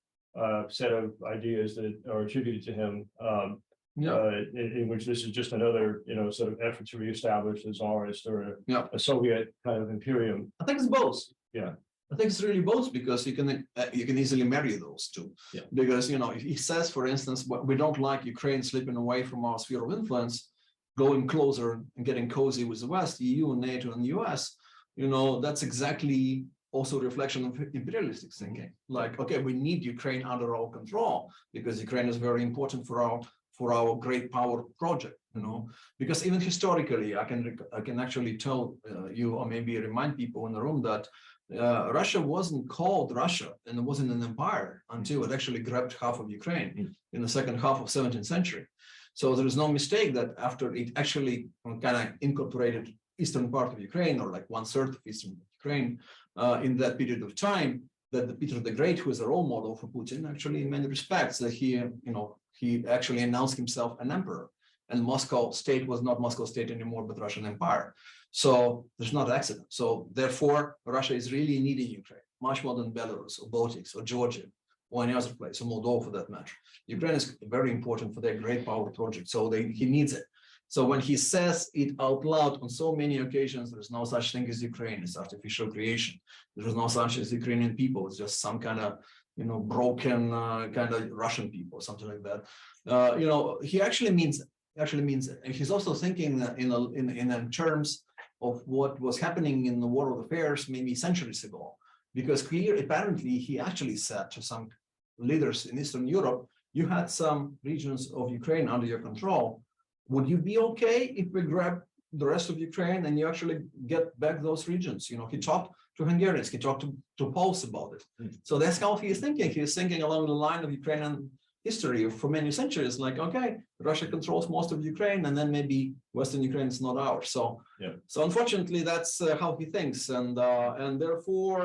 set of ideas that are attributed to him, in which this is just another, sort of effort to reestablish the Tsarist or a Soviet kind of imperium. I think it's both. Yeah, I think it's really both, because you can easily marry those two. Because he says, for instance, we don't like Ukraine slipping away from our sphere of influence, going closer and getting cozy with the West, EU, NATO, and US. That's exactly also a reflection of imperialistic thinking. Like, okay, we need Ukraine under our control because Ukraine is very important for our great power project. Because even historically, I can actually tell you, or maybe remind people in the room, that Russia wasn't called Russia and it wasn't an empire until it actually grabbed half of Ukraine in the second half of 17th century. So there is no mistake that after it actually kind of incorporated eastern part of Ukraine, or like 1/3 of eastern Ukraine, in that period of time, that Peter the Great, who is a role model for Putin, actually in many respects, that he actually announced himself an emperor, and Moscow state was not Moscow state anymore, but Russian Empire. So there's not accident. So therefore, Russia is really needing Ukraine much more than Belarus or Baltics or Georgia or any other place, or Moldova for that matter. Ukraine is very important for their great power project, so he needs it. So when he says it out loud on so many occasions, there's no such thing as Ukraine, it's artificial creation. There is no such as Ukrainian people, it's just some kind of, broken kind of Russian people, something like that. He actually means it. And he's also thinking in terms of what was happening in the world affairs maybe centuries ago. Because apparently he actually said to some leaders in Eastern Europe, you had some regions of Ukraine under your control. Would you be okay if we grab the rest of Ukraine and you actually get back those regions? You know, he talked to Hungarians, he talked to Poles about it. So that's how he is thinking. He is thinking along the line of Ukrainian history for many centuries, like, okay, Russia controls most of Ukraine, and then maybe Western Ukraine is not ours. So, so unfortunately, that's how he thinks, and therefore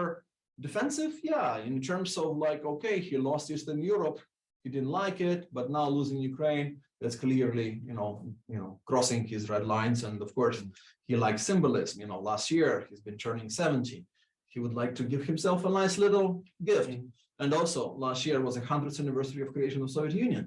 defensive, yeah, in terms of like, okay, he lost Eastern Europe, he didn't like it, but now losing Ukraine, that's clearly, you know, crossing his red lines. And of course, he likes symbolism. You know, last year he's been turning 70. He would like to give himself a nice little gift. And also last year was the 100th anniversary of creation of Soviet Union.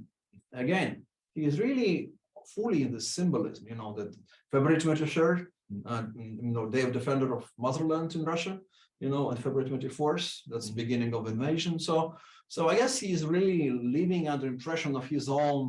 Again, he is really fully in the symbolism, you know, that February 23rd, you know, Day of Defender of Motherland in Russia, you know, and February 24th, that's the beginning of invasion. So I guess he is really living under impression of his own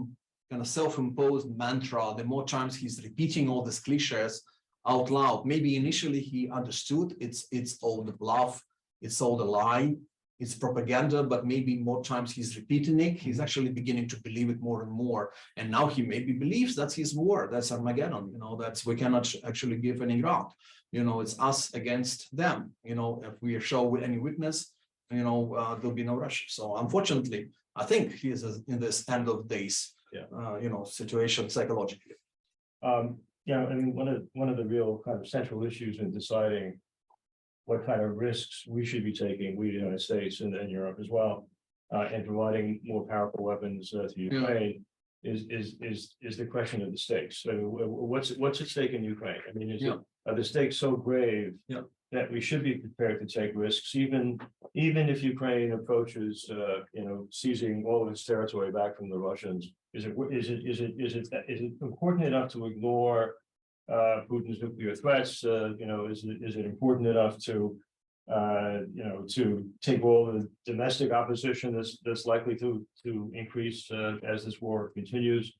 kind of self-imposed mantra. The more times he's repeating all these cliches out loud, maybe initially he understood it's all the bluff, it's all the lie, it's propaganda, but maybe more times he's repeating it, he's actually beginning to believe it more and more. And now he maybe believes that's his war, that's Armageddon, you know, that's, we cannot actually give any ground. You know, it's us against them. You know, if we show any weakness, you know, there'll be no Russia. So unfortunately, I think he is in this end of days, you know, situation psychologically. Yeah, I mean, one of the real kind of central issues in deciding what kind of risks we should be taking, we the United States and Europe as well, and providing more powerful weapons to Ukraine is the question of the stakes. I mean, what's at stake in Ukraine? I mean, are the stakes so grave that we should be prepared to take risks, even if Ukraine approaches, you know, seizing all of its territory back from the Russians? Is it important enough to ignore Putin's nuclear threats? You know, is it important enough to you know, to take all the domestic opposition that's likely to increase as this war continues?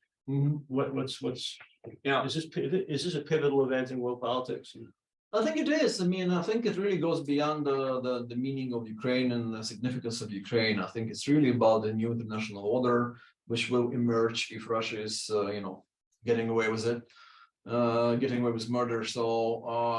What's is this a pivotal event in world politics? I think it is. I mean, I think it really goes beyond the meaning of Ukraine and the significance of Ukraine. I think it's really about the new international order, which will emerge if Russia is, you know, getting away with it, getting away with murder. So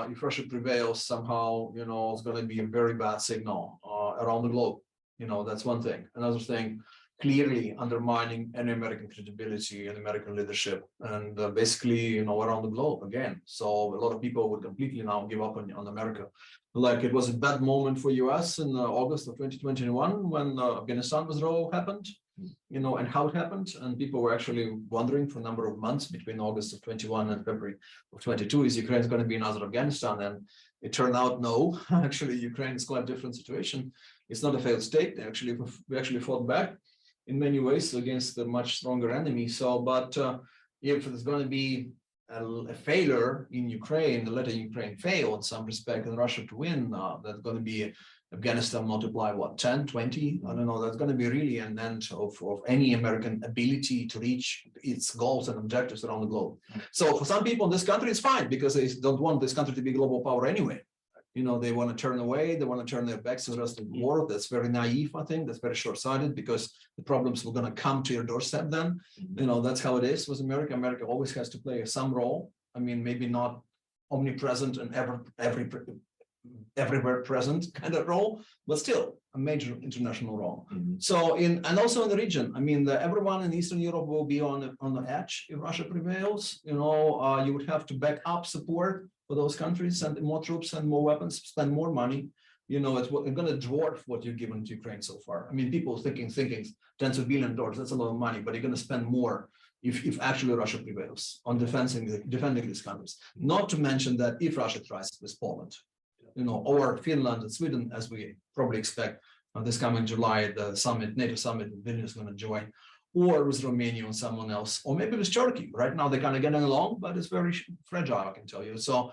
if Russia prevails somehow, you know, it's going to be a very bad signal around the globe. You know, that's one thing. Another thing, clearly undermining any American credibility and American leadership, and basically, you know, around the globe again. So a lot of people would completely now give up on America. Like it was a bad moment for US in August of 2021 when Afghanistan withdrawal happened, you know, and how it happened. And people were actually wondering for a number of months between August of 21 and February of 22, is Ukraine going to be another Afghanistan? And it turned out no, actually Ukraine is quite a different situation. It's not a failed state. We actually fought back in many ways against a much stronger enemy. So, but if there's going to be a failure in Ukraine, letting Ukraine fail in some respect and Russia to win, that's going to be Afghanistan multiply what, 10, 20? I don't know. That's going to be really an end of any American ability to reach its goals and objectives around the globe. So for some people in this country, it's fine because they don't want this country to be a global power anyway. You know, they want to turn away, they want to turn their backs to the rest of the world. That's very naive, I think. That's very short-sighted because the problems were going to come to your doorstep then. You know, that's how it is with America. America always has to play some role. I mean, maybe not omnipresent and everywhere present kind of role, but still a major international role. So and also in the region, I mean, everyone in Eastern Europe will be on the edge if Russia prevails. You know, you would have to back up support for those countries, send more troops and more weapons, spend more money. You know, it's going to dwarf what you've given to Ukraine so far. I mean, people thinking tens of billions of dollars, that's a lot of money, but you're going to spend more if actually Russia prevails on defending these countries. Not to mention that if Russia tries with Poland, you know, or Finland and Sweden, as we probably expect this coming July, the summit, NATO summit in Vilnius is going to join, or with Romania and someone else, or maybe with Turkey. Right now, they're kind of getting along, but it's very fragile, I can tell you. So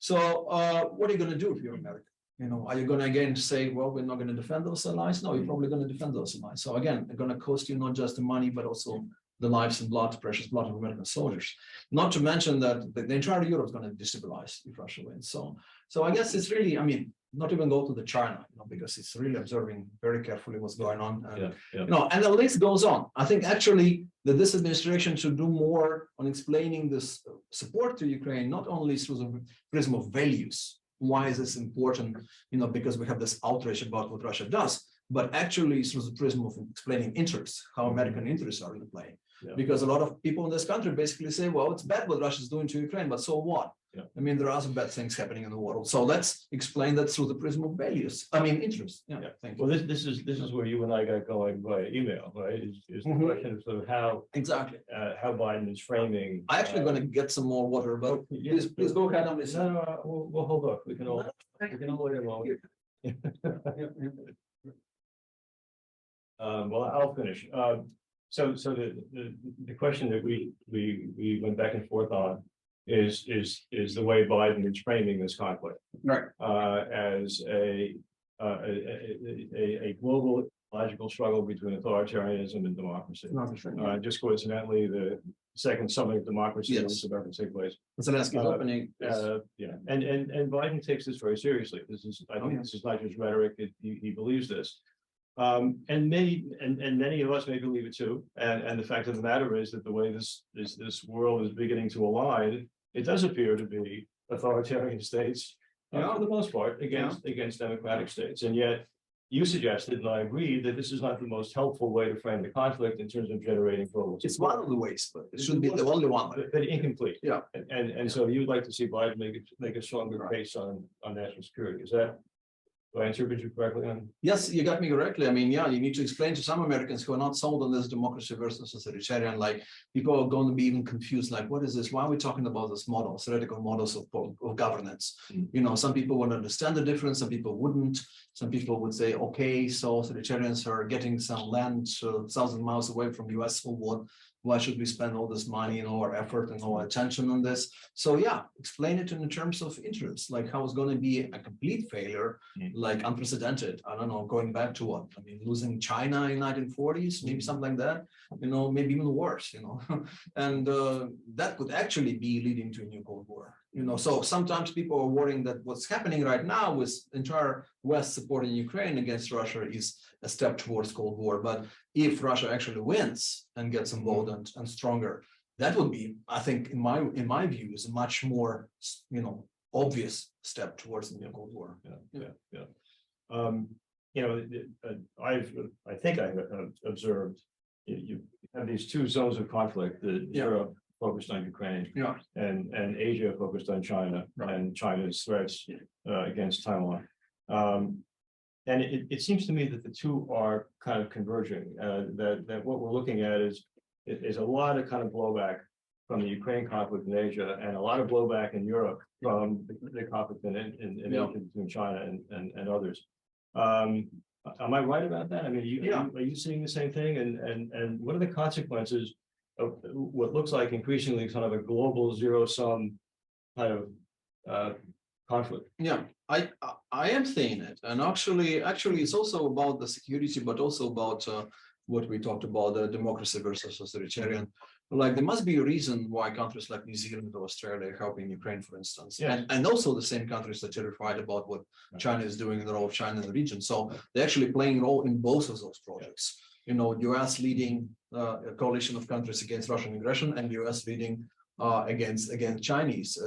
what are you going to do if you're America? You know, are you going to again say, well, we're not going to defend those allies? No, you're probably going to defend those allies. So again, they're going to cost you not just the money, but also the lives and blood, precious blood of American soldiers. Not to mention that the entire Europe is going to destabilize if Russia wins. So I guess it's really, I mean, not even go to the China, because it's really observing very carefully what's going on. And, and the list goes on. I think actually that this administration should do more on explaining this support to Ukraine, not only through the prism of values. Why is this important? Because we have this outrage about what Russia does, but actually through the prism of explaining interests, how American interests are in play. Yeah. Because a lot of people in this country basically say, well, it's bad what Russia is doing to Ukraine, but so what? Yeah. I mean, there are some bad things happening in the world. So let's explain that through the prism of values. I mean, interests. Yeah. Thank you. Well, this is where you and I got going by email, right? Is the question of sort of how how Biden is framing. I'm actually going to get some more water, but please go ahead on this. No, we'll hold off. We can all wait a moment. Well, I'll finish. So the question that we went back and forth on is the way Biden is framing this conflict, right? As a global logical struggle between authoritarianism and democracy. Just coincidentally, the second summit of democracy was about to take place. Zelensky's opening. And Biden takes this very seriously. I think this is not just rhetoric. He believes this. And many of us may believe it too. And the fact of the matter is that the way this world is beginning to align, it does appear to be authoritarian states, for the most part, against democratic states. And yet, you suggested, and I agree, that this is not the most helpful way to frame the conflict in terms of generating global support. It's one of the ways, but it shouldn't be the only one. But incomplete. Yeah. And so you'd like to see Biden make a stronger case on national security. Is that? Do I interpret you correctly? Yes, you got me correctly. I mean, you need to explain to some Americans who are not sold on this democracy versus authoritarian, like people are going to be even confused, like, what is this? Why are we talking about this model, theoretical models of governance? Some people would understand the difference, some people wouldn't. Some people would say, okay, so authoritarians are getting some land 1,000 miles away from US, for what? Why should we spend all this money and all our effort and all our attention on this? So explain it in terms of interest, like how it's going to be a complete failure, like unprecedented. I don't know, going back to what? I mean, losing China in 1940s, maybe something like that, maybe even worse, and that could actually be leading to a new Cold War. So sometimes people are worrying that what's happening right now with entire West supporting Ukraine against Russia is a step towards Cold War. But if Russia actually wins and gets involved and stronger, that would be, I think, in my view, is a much more, obvious step towards the new Cold War. I think I've observed you have these two zones of conflict: Europe focused on Ukraine, and Asia focused on China and China's threats against Taiwan. And it seems to me that the two are kind of converging. That what we're looking at is a lot of kind of blowback from the Ukraine conflict in Asia, and a lot of blowback in Europe from the conflict in Asia between China and others. Am I right about that? I mean, are you seeing the same thing? And what are the consequences of what looks like increasingly kind of a global zero-sum kind of conflict? Yeah, I am seeing it, and actually, it's also about the security, but also about what we talked about, the democracy versus authoritarian. Like, there must be a reason why countries like New Zealand or Australia are helping Ukraine, for instance, and also the same countries are terrified about what China is doing, the role of China in the region. So they're actually playing a role in both of those projects. US leading a coalition of countries against Russian aggression, and US leading against Chinese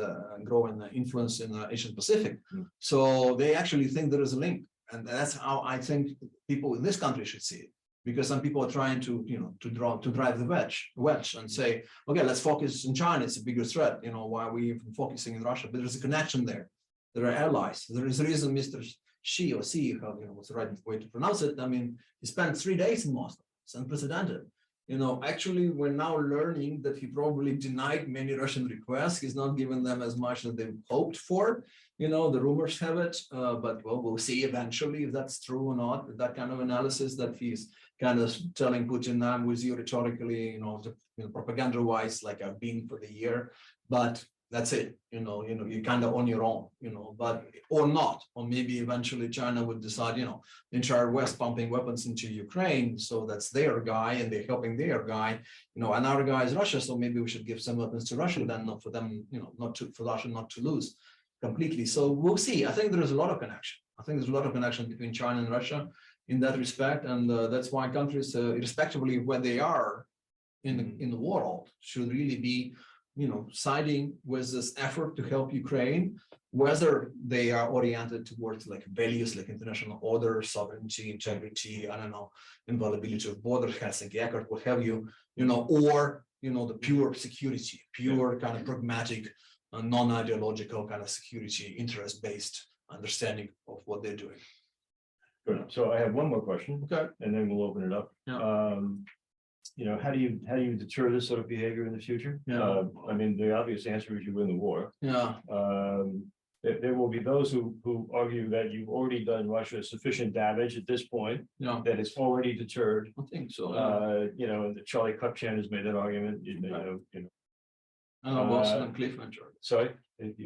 growing influence in the Asian Pacific. So they actually think there is a link, and that's how I think people in this country should see it. Because some people are trying to drive the wedge and say, okay, let's focus in China. It's a bigger threat. Why are we even focusing in Russia? But there's a connection there. There are allies. There is a reason Mr. Xi, or Xi, what's the right way to pronounce it? I mean, he spent 3 days in Moscow. It's unprecedented. Actually, we're now learning that he probably denied many Russian requests. He's not given them as much as they hoped for. The rumors have it, but we'll see eventually if that's true or not. That kind of analysis that he's kind of telling Putin, I'm with you rhetorically, propaganda-wise, like I've been for the year. But that's it. You're kind of on your own, but or not, or maybe eventually China would decide, the entire West pumping weapons into Ukraine, so that's their guy, and they're helping their guy, and our guy is Russia, so maybe we should give some weapons to Russia, then not for them, for Russia not to lose completely. So we'll see. I think there is a lot of connection. I think there's a lot of connection between China and Russia in that respect, and that's why countries, irrespectively of where they are in the world, should really be, siding with this effort to help Ukraine, whether they are oriented towards like values like international order, sovereignty, integrity, I don't know, inviolability of borders, Helsinki Accord, what have you, or the pure security, pure kind of pragmatic, non-ideological kind of security, interest-based understanding of what they're doing. Good. So I have one more question. Okay. And then we'll open it up. Yeah. How do you deter this sort of behavior in the future? Yeah. I mean, the obvious answer is you win the war. Yeah. There will be those who argue that you've already done Russia sufficient damage at this point, Yeah. that it's already deterred. I think so. And the Charlie Kupchan has made that argument. Both of them, Cliff and Charlie. Sorry.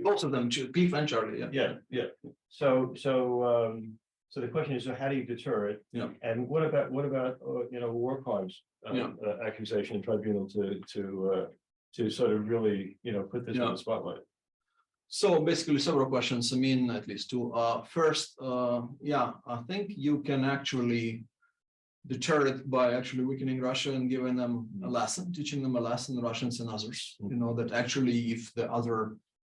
Both of them, Cliff and Charlie. Yeah. Yeah. So the question is, so how do you deter it? Yeah. And what about war crimes accusation tribunal to sort of really put this on the spotlight? So basically several questions. I mean, at least two. First, I think you can actually deter it by actually weakening Russia and giving them a lesson, teaching them a lesson, the Russians and others, that actually if the other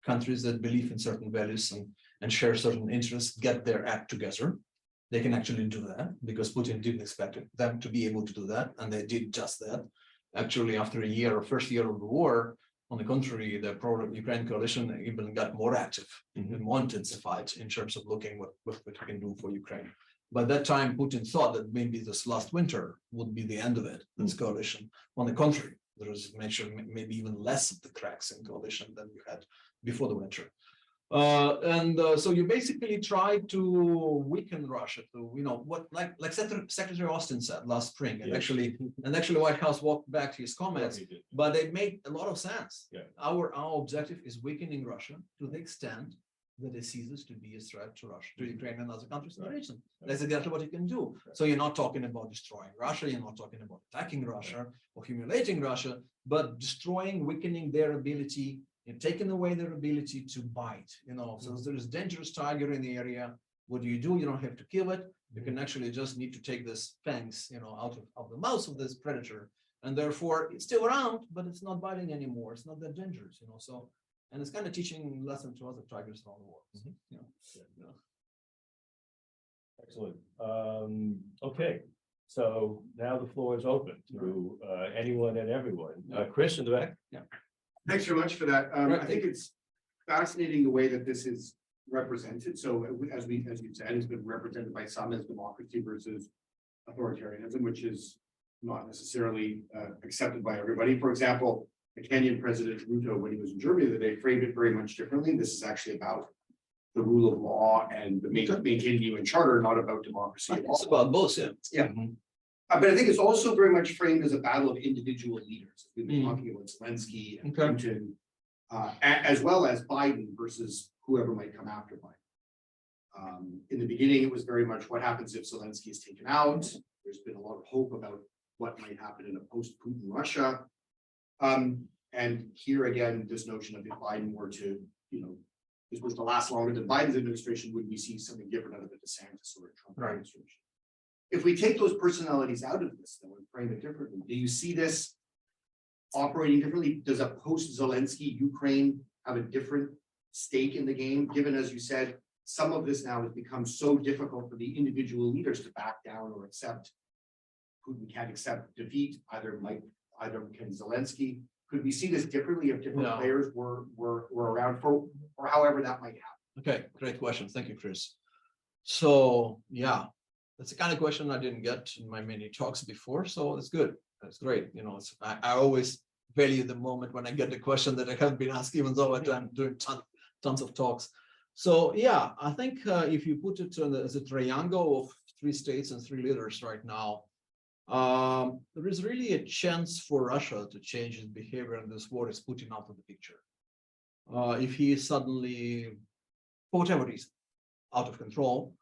countries that believe in certain values and share certain interests get their act together, they can actually do that, because Putin didn't expect them to be able to do that, and they did just that. Actually, after first year of the war, on the contrary, the pro-Ukraine coalition even got more active and more intensified in terms of looking what we can do for Ukraine. By that time, Putin thought that maybe this last winter would be the end of it, this coalition. On the contrary, there was maybe even less of the cracks in coalition than you had before the winter. So you basically try to weaken Russia to, what like Secretary Austin said last spring, and actually White House walked back his comments, but they made a lot of sense. Yeah. Our objective is weakening Russia to the extent that it ceases to be a threat to Russia, to Ukraine and other countries in the region. That's exactly what you can do. So you're not talking about destroying Russia, you're not talking about attacking Russia or humiliating Russia, but destroying, weakening their ability, and taking away their ability to bite. So there is dangerous tiger in the area. What do? You don't have to kill it. You can actually just need to take this fangs, out of the mouth of this predator, and therefore it's still around, but it's not biting anymore. It's not that dangerous, So, and it's kind of teaching lesson to other tigers around the world. Excellent. Okay, so now the floor is open to anyone and everyone. Chris in the back. Yeah. Thanks very much for that. I think it's fascinating the way that this is represented. So as you said, it's been represented by some as democracy versus authoritarianism, which is not necessarily accepted by everybody. For example, the Kenyan President Ruto, when he was in Germany, they framed it very much differently. This is actually about the rule of law and the maintaining the UN Charter, not about democracy. It's about both, yeah. But I think it's also very much framed as a battle of individual leaders. We've been talking about Zelensky and Putin, as well as Biden versus whoever might come after Biden. In the beginning, it was very much what happens if Zelensky is taken out. There's been a lot of hope about what might happen in a post-Putin Russia. And here again, this notion of if Biden were to, this was to last longer than Biden's administration, would we see something different out of the DeSantis or Trump administration? If we take those personalities out of this, then we frame it differently. Do you see this operating differently? Does a post-Zelensky Ukraine have a different stake in the game? Given, as you said, some of this now has become so difficult for the individual leaders to back down or accept. Putin can't accept defeat. Either can Zelensky. Could we see this differently if different players were around for, or however that might happen? Okay, great question. Thank you, Chris. So that's the kind of question I didn't get in my many talks before. So it's good. That's great. I always value the moment when I get the question that I haven't been asked, even though I'm doing tons of talks. So I think if you put it as a triangle of 3 states and 3 leaders right now, there is really a chance for Russia to change its behavior in this war is Putin out of the picture. if he is suddenly, for whatever reason, out of control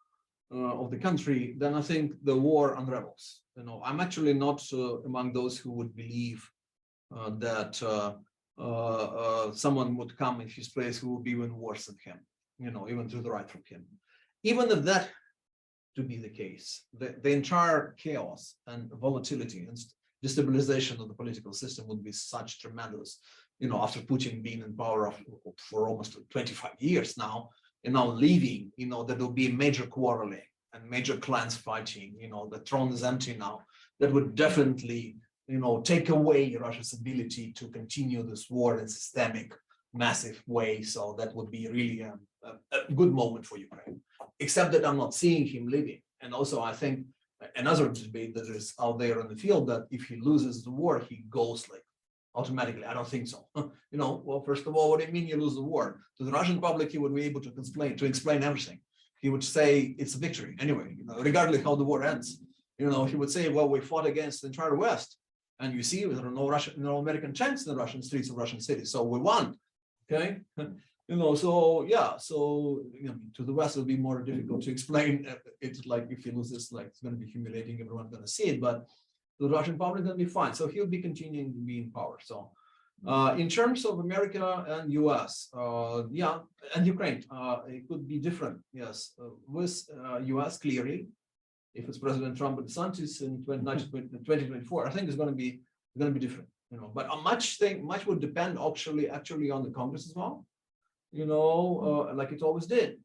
of the country, then I think the war unravels. I'm actually not among those who would believe that someone would come in his place who would be even worse than him, even to the right from him. Even if that to be the case, the entire chaos and volatility and destabilization of the political system would be such tremendous, after Putin being in power for almost 25 years now, and now leaving, that will be major quarreling and major clans fighting, the throne is empty now. That would definitely, take away Russia's ability to continue this war in systemic, massive way. So that would be really a good moment for Ukraine, except that I'm not seeing him leaving. And also, I think another debate that is out there in the field, that if he loses the war, he goes like automatically. I don't think so. Well, first of all, what do you mean you lose the war? To the Russian public, he would be able to explain everything. He would say it's a victory anyway, regardless how the war ends. He would say, well, we fought against the entire West, and you see there are no American tanks in the Russian streets of Russian cities, so we won. Okay, so yeah, so to the West it will be more difficult to explain. It's like if he loses, like it's going to be humiliating. Everyone's going to see it, but the Russian public will be fine. So he'll be continuing to be in power. So in terms of America and US, yeah, and Ukraine, it could be different. Yes, with US clearly, if it's President Trump and DeSantis in 2024, I think it's going to be different. But much would depend actually on the Congress as well. Like it always did.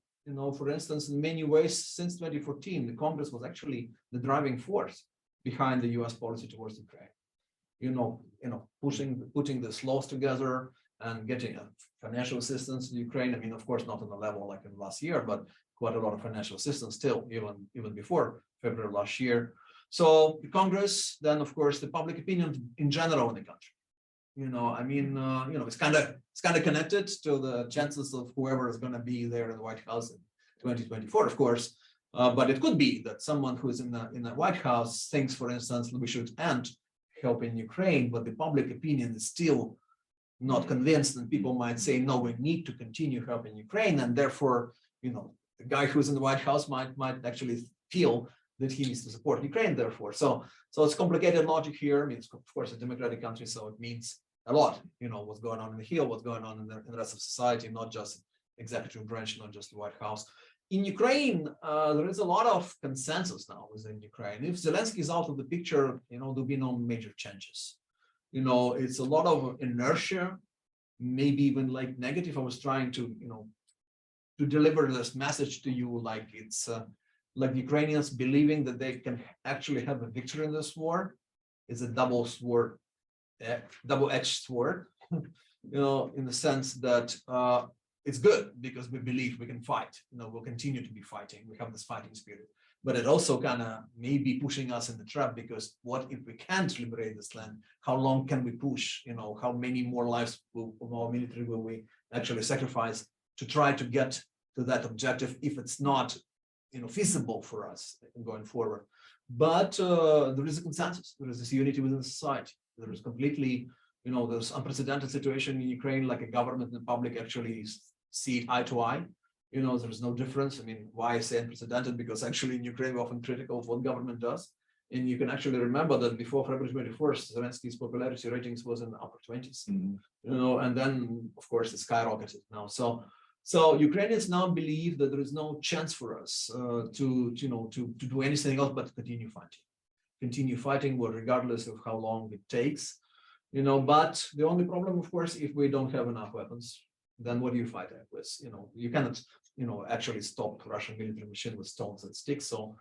For instance, in many ways, since 2014, the Congress was actually the driving force behind the US policy towards Ukraine. Putting the laws together and getting a financial assistance to Ukraine. I mean, of course, not on the level like in last year, but quite a lot of financial assistance still, even before February last year. So the Congress, then of course the public opinion in general in the country. It's kind of connected to the chances of whoever is going to be there in the White House in 2024, of course. But it could be that someone who is in the White House thinks, for instance, we should end helping Ukraine, but the public opinion is still not convinced, and people might say, no, we need to continue helping Ukraine, and therefore, the guy who's in the White House might actually feel that he needs to support Ukraine, therefore. So it's complicated logic here. I mean, it's of course a democratic country, so it means a lot, what's going on in the Hill, what's going on in the rest of society, not just executive branch, not just the White House. In Ukraine, there is a lot of consensus now within Ukraine. If Zelensky is out of the picture, there'll be no major changes. It's a lot of inertia, maybe even like negative. I was trying to, to deliver this message to you, like it's like the Ukrainians believing that they can actually have a victory in this war is a double-edged sword, in the sense that it's good because we believe we can fight. We'll continue to be fighting. We have this fighting spirit, but it also kind of may be pushing us in the trap, because what if we can't liberate this land? How long can we push? How many more lives of our military will we actually sacrifice to try to get to that objective if it's not, feasible for us going forward? But there is a consensus. There is this unity within society. There is completely, there's unprecedented situation in Ukraine, like a government and the public actually see it eye to eye. There's no difference. I mean, why I say unprecedented? Because actually in Ukraine, we're often critical of what government does. And you can actually remember that before February 21st, Zelensky's popularity ratings was in the upper 20s, and then of course it skyrocketed now. So Ukrainians now believe that there is no chance for us to do anything else but continue fighting, regardless of how long it takes. But the only problem, of course, if we don't have enough weapons, then what do you fight with? You cannot, actually stop Russian military machine with stones and sticks. So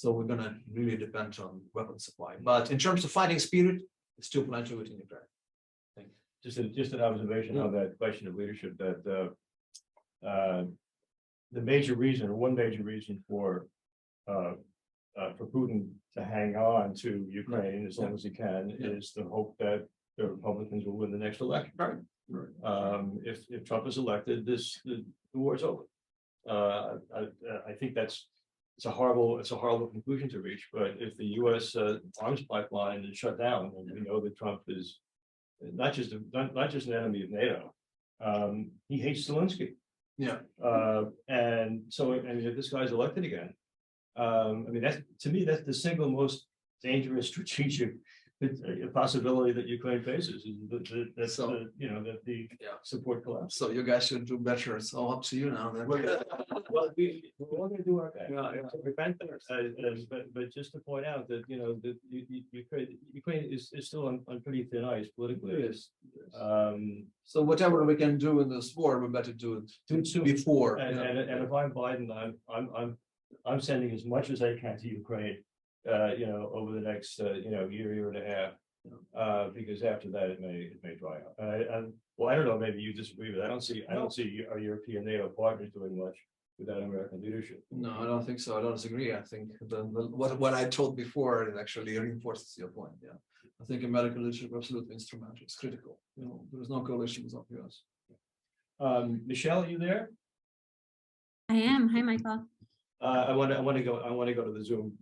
we're gonna really depend on weapon supply. But in terms of fighting spirit, it's still plenty of it in Ukraine. Thank you. Just an observation on that question of leadership, that one major reason for Putin to hang on to Ukraine as long as he can is the hope that the Republicans will win the next election. Right. If Trump is elected, the war is over. I think it's a horrible conclusion to reach. But if the U.S. arms pipeline is shut down, and we know that Trump is not just an enemy of NATO, he hates Zelensky. Yeah. And so, I mean, if this guy's elected again, I mean, that's, to me, that's the single most dangerous strategic possibility that Ukraine faces, is that So, you know, that the yeah. support collapse. So you guys should do better. It's all up to you now. Then. Well, we're all gonna do our best. Yeah, yeah. To prevent that, but just to point out that, you know, that Ukraine is still on pretty thin ice politically. Yes. So whatever we can do in this war, we better do it Do it soon. before. And if I'm Biden, I'm sending as much as I can to Ukraine, you know, over the next, you know, year and a half. Because after that, it may dry up. Well, I don't know, maybe you disagree, but I don't see our European NATO partners doing much without American leadership. No, I don't think so. I don't disagree. I think what I told before, it actually reinforces your point. Yeah, I think American leadership is absolutely instrumental. It's critical. You know, there is no coalition without US. Michelle, are you there? I am. Hi, Michael. I want to go to the Zoom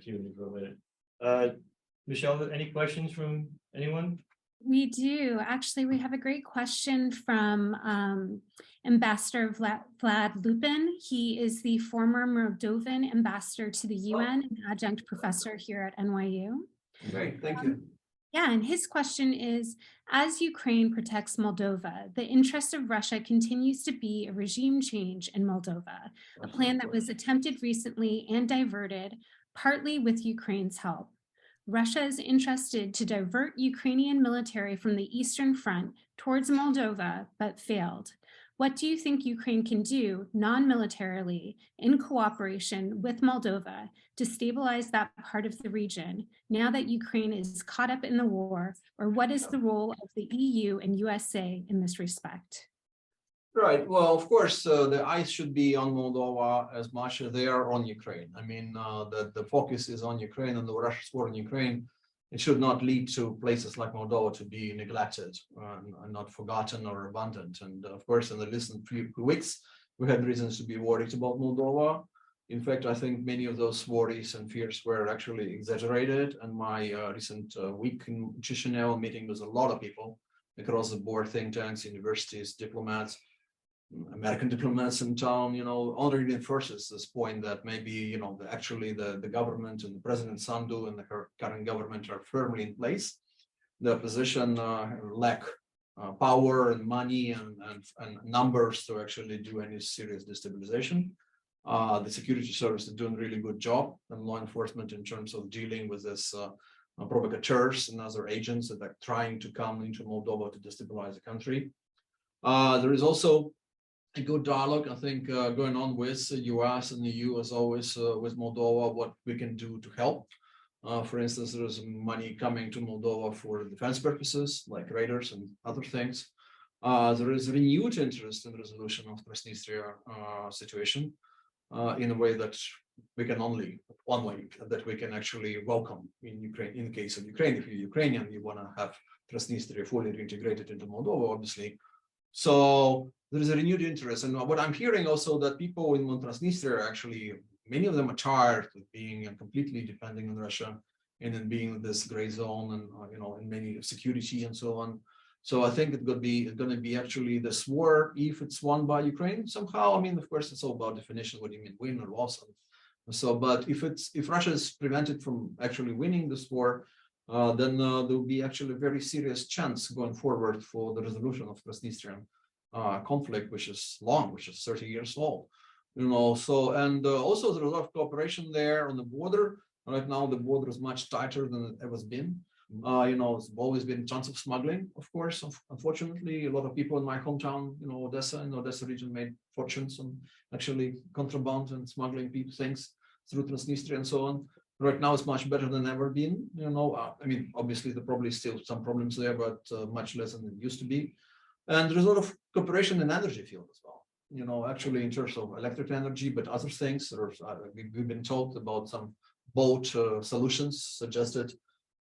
community for a minute. Michelle, any questions from anyone? We do. Actually, we have a great question from Ambassador Vlad Lupin. He is the former Moldovan ambassador to the UN and adjunct professor here at NYU. Great, thank you. Yeah, and his question is, as Ukraine protects Moldova, the interest of Russia continues to be a regime change in Moldova, a plan that was attempted recently and diverted, partly with Ukraine's help. Russia is interested to divert Ukrainian military from the Eastern Front towards Moldova, but failed. What do you think Ukraine can do non-militarily in cooperation with Moldova to stabilize that part of the region now that Ukraine is caught up in the war, or what is the role of the EU and USA in this respect? Right. Well, of course, the eyes should be on Moldova as much as they are on Ukraine. I mean, the focus is on Ukraine and the Russia's war in Ukraine. It should not lead to places like Moldova to be neglected and not forgotten or abandoned. And of course, in the recent few weeks, we had reasons to be worried about Moldova. In fact, I think many of those worries and fears were actually exaggerated. And my recent week in Chisinau meeting with a lot of people across the board, think tanks, universities, diplomats, American diplomats in town, you know, already reinforces this point that maybe, you know, actually the government and the President Sandu and the current government are firmly in place. The opposition lack power and money and numbers to actually do any serious destabilization. The security service is doing a really good job, and law enforcement in terms of dealing with this provocateurs and other agents that are trying to come into Moldova to destabilize the country. There is also a good dialogue, I think, going on with the US and the EU, as always, with Moldova, what we can do to help. For instance, there is money coming to Moldova for defense purposes, like radars and other things. There is renewed interest in the resolution of Transnistria situation in a way that we can only, one way that we can actually welcome in Ukraine. In the case of Ukraine, if you're Ukrainian, you want to have Transnistria fully integrated into Moldova, obviously. So there is a renewed interest. And what I'm hearing also that people in Transnistria, actually, many of them are tired of being completely depending on Russia and then being in this gray zone and, you know, in many security and so on. So I think it's going to be actually this war, if it's won by Ukraine somehow. I mean, of course, it's all about definition. What do you mean win or loss? So, but if Russia is prevented from actually winning this war, then there will be actually a very serious chance going forward for the resolution of Transnistrian conflict, which is long, which is 30 years old. You know, so, and also there's a lot of cooperation there on the border. Right now, the border is much tighter than it ever been. You know, it's always been tons of smuggling, of course. Unfortunately, a lot of people in my hometown, you know, Odessa, in the Odessa region, made fortunes on actually contraband and smuggling people things through Transnistria and so on. Right now, it's much better than ever been. You know, I mean, obviously, there are probably still some problems there, but much less than it used to be. And there's a lot of cooperation in the energy field as well. You know, actually, in terms of electric energy, but other things. We've been told about some boat solutions suggested.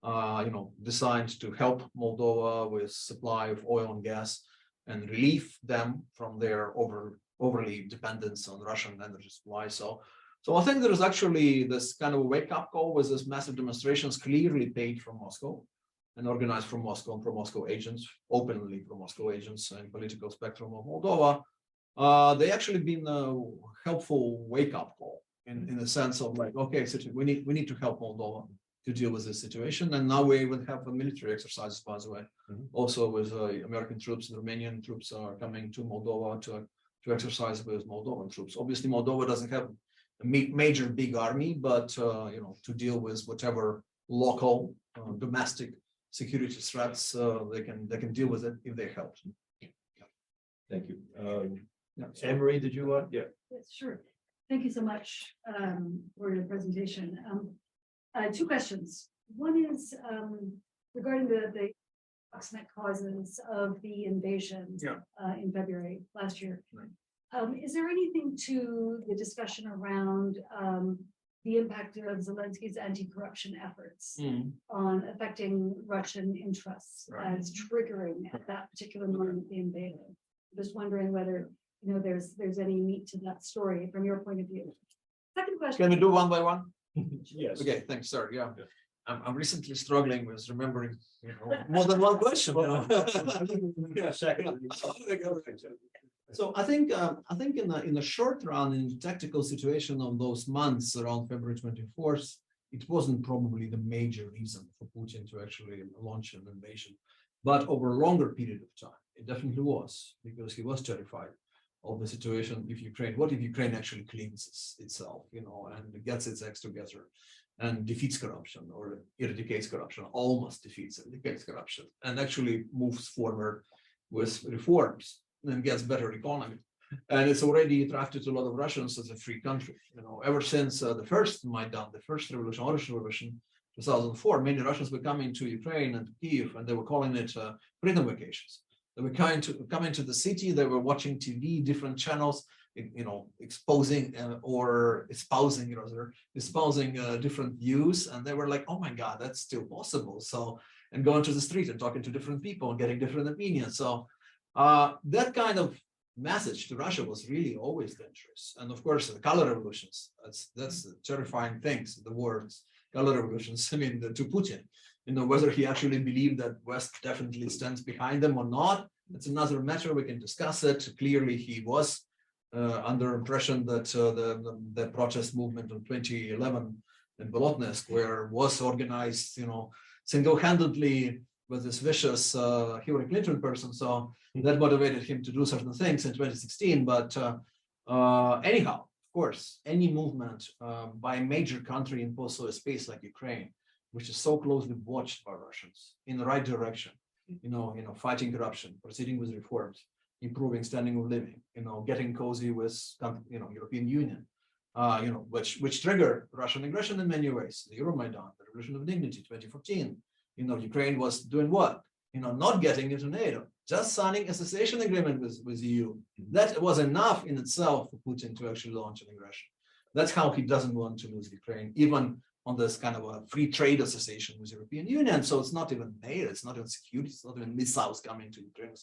You know, designed to help Moldova with supply of oil and gas and relieve them from their overly dependence on Russian energy supply. So I think there is actually this kind of wake-up call with this massive demonstrations clearly paid from Moscow. and organized from Moscow and pro-Moscow agents, openly pro-Moscow agents and political spectrum of Moldova. They actually been a helpful wake-up call in the sense of like, okay, so we need to help Moldova to deal with this situation. And now we will have a military exercises, by the way, also with American troops and Romanian troops are coming to Moldova to exercise with Moldovan troops. Obviously, Moldova doesn't have a major big army, but to deal with whatever local domestic security threats, they can deal with it if they help. Thank you. Anne-Marie, did you want? Yeah. Yes, sure. Thank you so much for your presentation. Two questions. One is regarding the proximate causes of the invasion in February last year. Right. Is there anything to the discussion around the impact of Zelensky's anti-corruption efforts on affecting Russian interests as triggering at that particular moment the invasion? Just wondering whether there's any meat to that story from your point of view. Second question. Can we do one by one? Yes. Okay, thanks, sir. Yeah. I'm recently struggling with remembering more than one question. Yeah, second. So I think in the short run, in the tactical situation of those months around February 24th, it wasn't probably the major reason for Putin to actually launch an invasion. But over a longer period of time, it definitely was, because he was terrified of the situation if Ukraine, what if Ukraine actually cleans itself, and gets its acts together and defeats corruption or eradicates corruption, almost defeats, eradicates corruption, and actually moves forward with reforms and gets better economy. And it's already attracted a lot of Russians as a free country. Ever since the first Maidan, the first revolution, Orange Revolution, 2004, many Russians were coming to Ukraine and to Kiev, and they were calling it freedom vacations. They were coming to the city, they were watching TV, different channels, exposing or espousing different views, and they were like, oh my God, that's still possible. So, and going to the street and talking to different people and getting different opinions. So that kind of message to Russia was really always dangerous. And of course, the color revolutions, that's the terrifying things, the words, color revolutions, to Putin. Whether he actually believed that West definitely stands behind them or not, it's another matter. We can discuss it. Clearly, he was under impression that the protest movement in 2011 in Bolotnaya Square was organized, single-handedly with this vicious Hillary Clinton person. So that motivated him to do certain things in 2016. But anyhow, of course, any movement by a major country in also a space like Ukraine, which is so closely watched by Russians in the right direction, fighting corruption, proceeding with reforms, improving standing of living, getting cozy with, European Union, which triggered Russian aggression in many ways. The Euromaidan, the Revolution of Dignity, 2014. Ukraine was doing what? Not getting into NATO, just signing association agreement with EU. That was enough in itself for Putin to actually launch an aggression. That's how he doesn't want to lose Ukraine, even on this kind of a free trade association with the European Union. So it's not even NATO, it's not even security, it's not even missiles coming to Ukraine or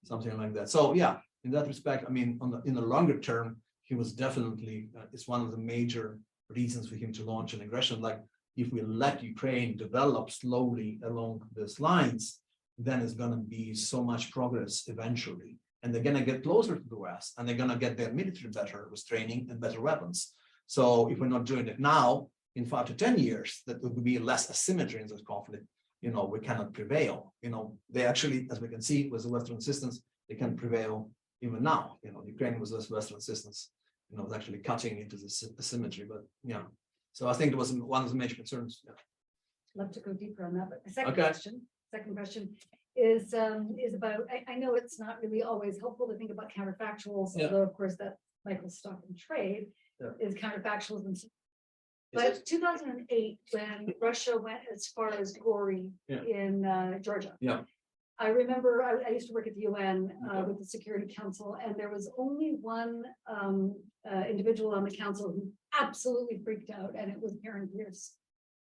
something like that. So yeah, in that respect, in the longer term, he was definitely, it's one of the major reasons for him to launch an aggression. Like, if we let Ukraine develop slowly along these lines, then it's going to be so much progress eventually. And they're going to get closer to the West, and they're going to get their military better with training and better weapons. So if we're not doing it now, in 5 to 10 years, that will be less asymmetry in this conflict. We cannot prevail. They actually, as we can see with the Western assistance, they can prevail even now. Ukraine with this Western assistance, was actually cutting into this asymmetry. But yeah, so I think it was one of the major concerns. Yeah. Love to go deeper on that. But the second question is about, I know it's not really always helpful to think about counterfactuals, although of course that Michael's stock and trade is counterfactuals. And but 2008, when Russia went as far as Gori in Georgia, I remember I used to work at the UN with the Security Council, and there was only one individual on the council who absolutely freaked out, and it was Karen Pierce,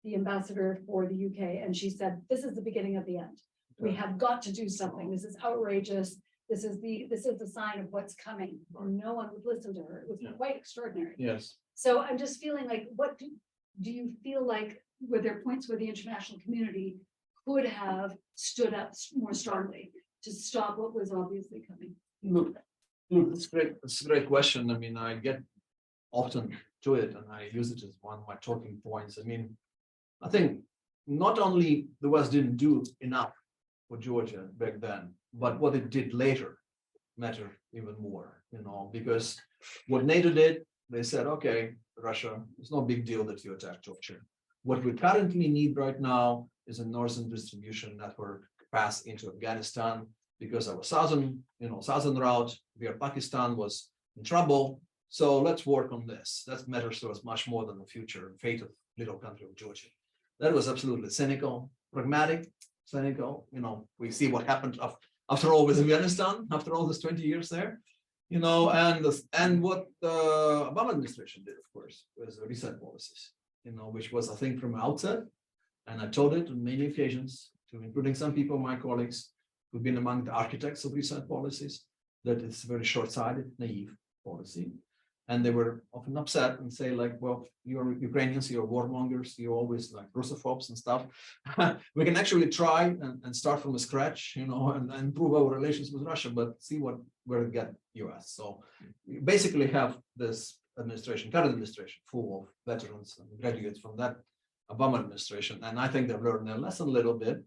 the ambassador for the UK, and she said, "This is the beginning of the end. We have got to do something. This is outrageous. This is the sign of what's coming." And no one would listen to her. It was quite extraordinary. Yes. So I'm just feeling like, what do you feel like, were there points where the international community could have stood up more strongly to stop what was obviously coming? Look, it's great. It's a great question. I mean, I get often to it, and I use it as one of my talking points. I mean, I think not only the West didn't do enough for Georgia back then, but what it did later mattered even more, because what NATO did, they said, okay, Russia, it's no big deal that you attack Georgia. What we currently need right now is a northern distribution network pass into Afghanistan, because our southern route via Pakistan was in trouble. So let's work on this. That matters to us much more than the future fate of little country of Georgia. That was absolutely cynical, pragmatic, cynical. We see what happened after all with Afghanistan, after all this 20 years there, and what the Obama administration did, of course, was reset policies, which was, I think, from the outset, and I told it on many occasions, to including some people, my colleagues, who've been among the architects of reset policies, that it's a very short-sighted, naive policy. And they were often upset and say, like, well, you're Ukrainians, you're warmongers, you're always like Russophobes and stuff. We can actually try and start from scratch, and improve our relations with Russia, but see where it get US. So you basically have this administration, current administration, full of veterans and graduates from that Obama administration. And I think they've learned their lesson a little bit,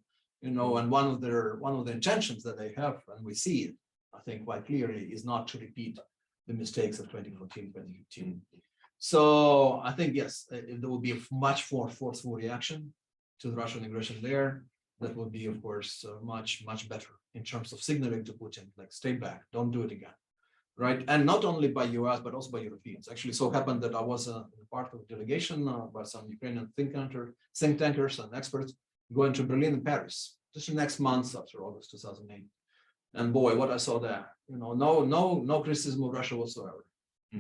and one of the intentions that they have, and we see it, I think, quite clearly, is not to repeat the mistakes of 2014, 2015. So I think, yes, there will be a much more forceful reaction to the Russian aggression there. That will be, of course, much better in terms of signaling to Putin, like, stay back, don't do it again, right? And not only by US, but also by Europeans. Actually, so happened that I was part of a delegation by some Ukrainian think tankers and experts going to Berlin and Paris, just the next month after August 2008. And boy, what I saw there, no criticism of Russia whatsoever.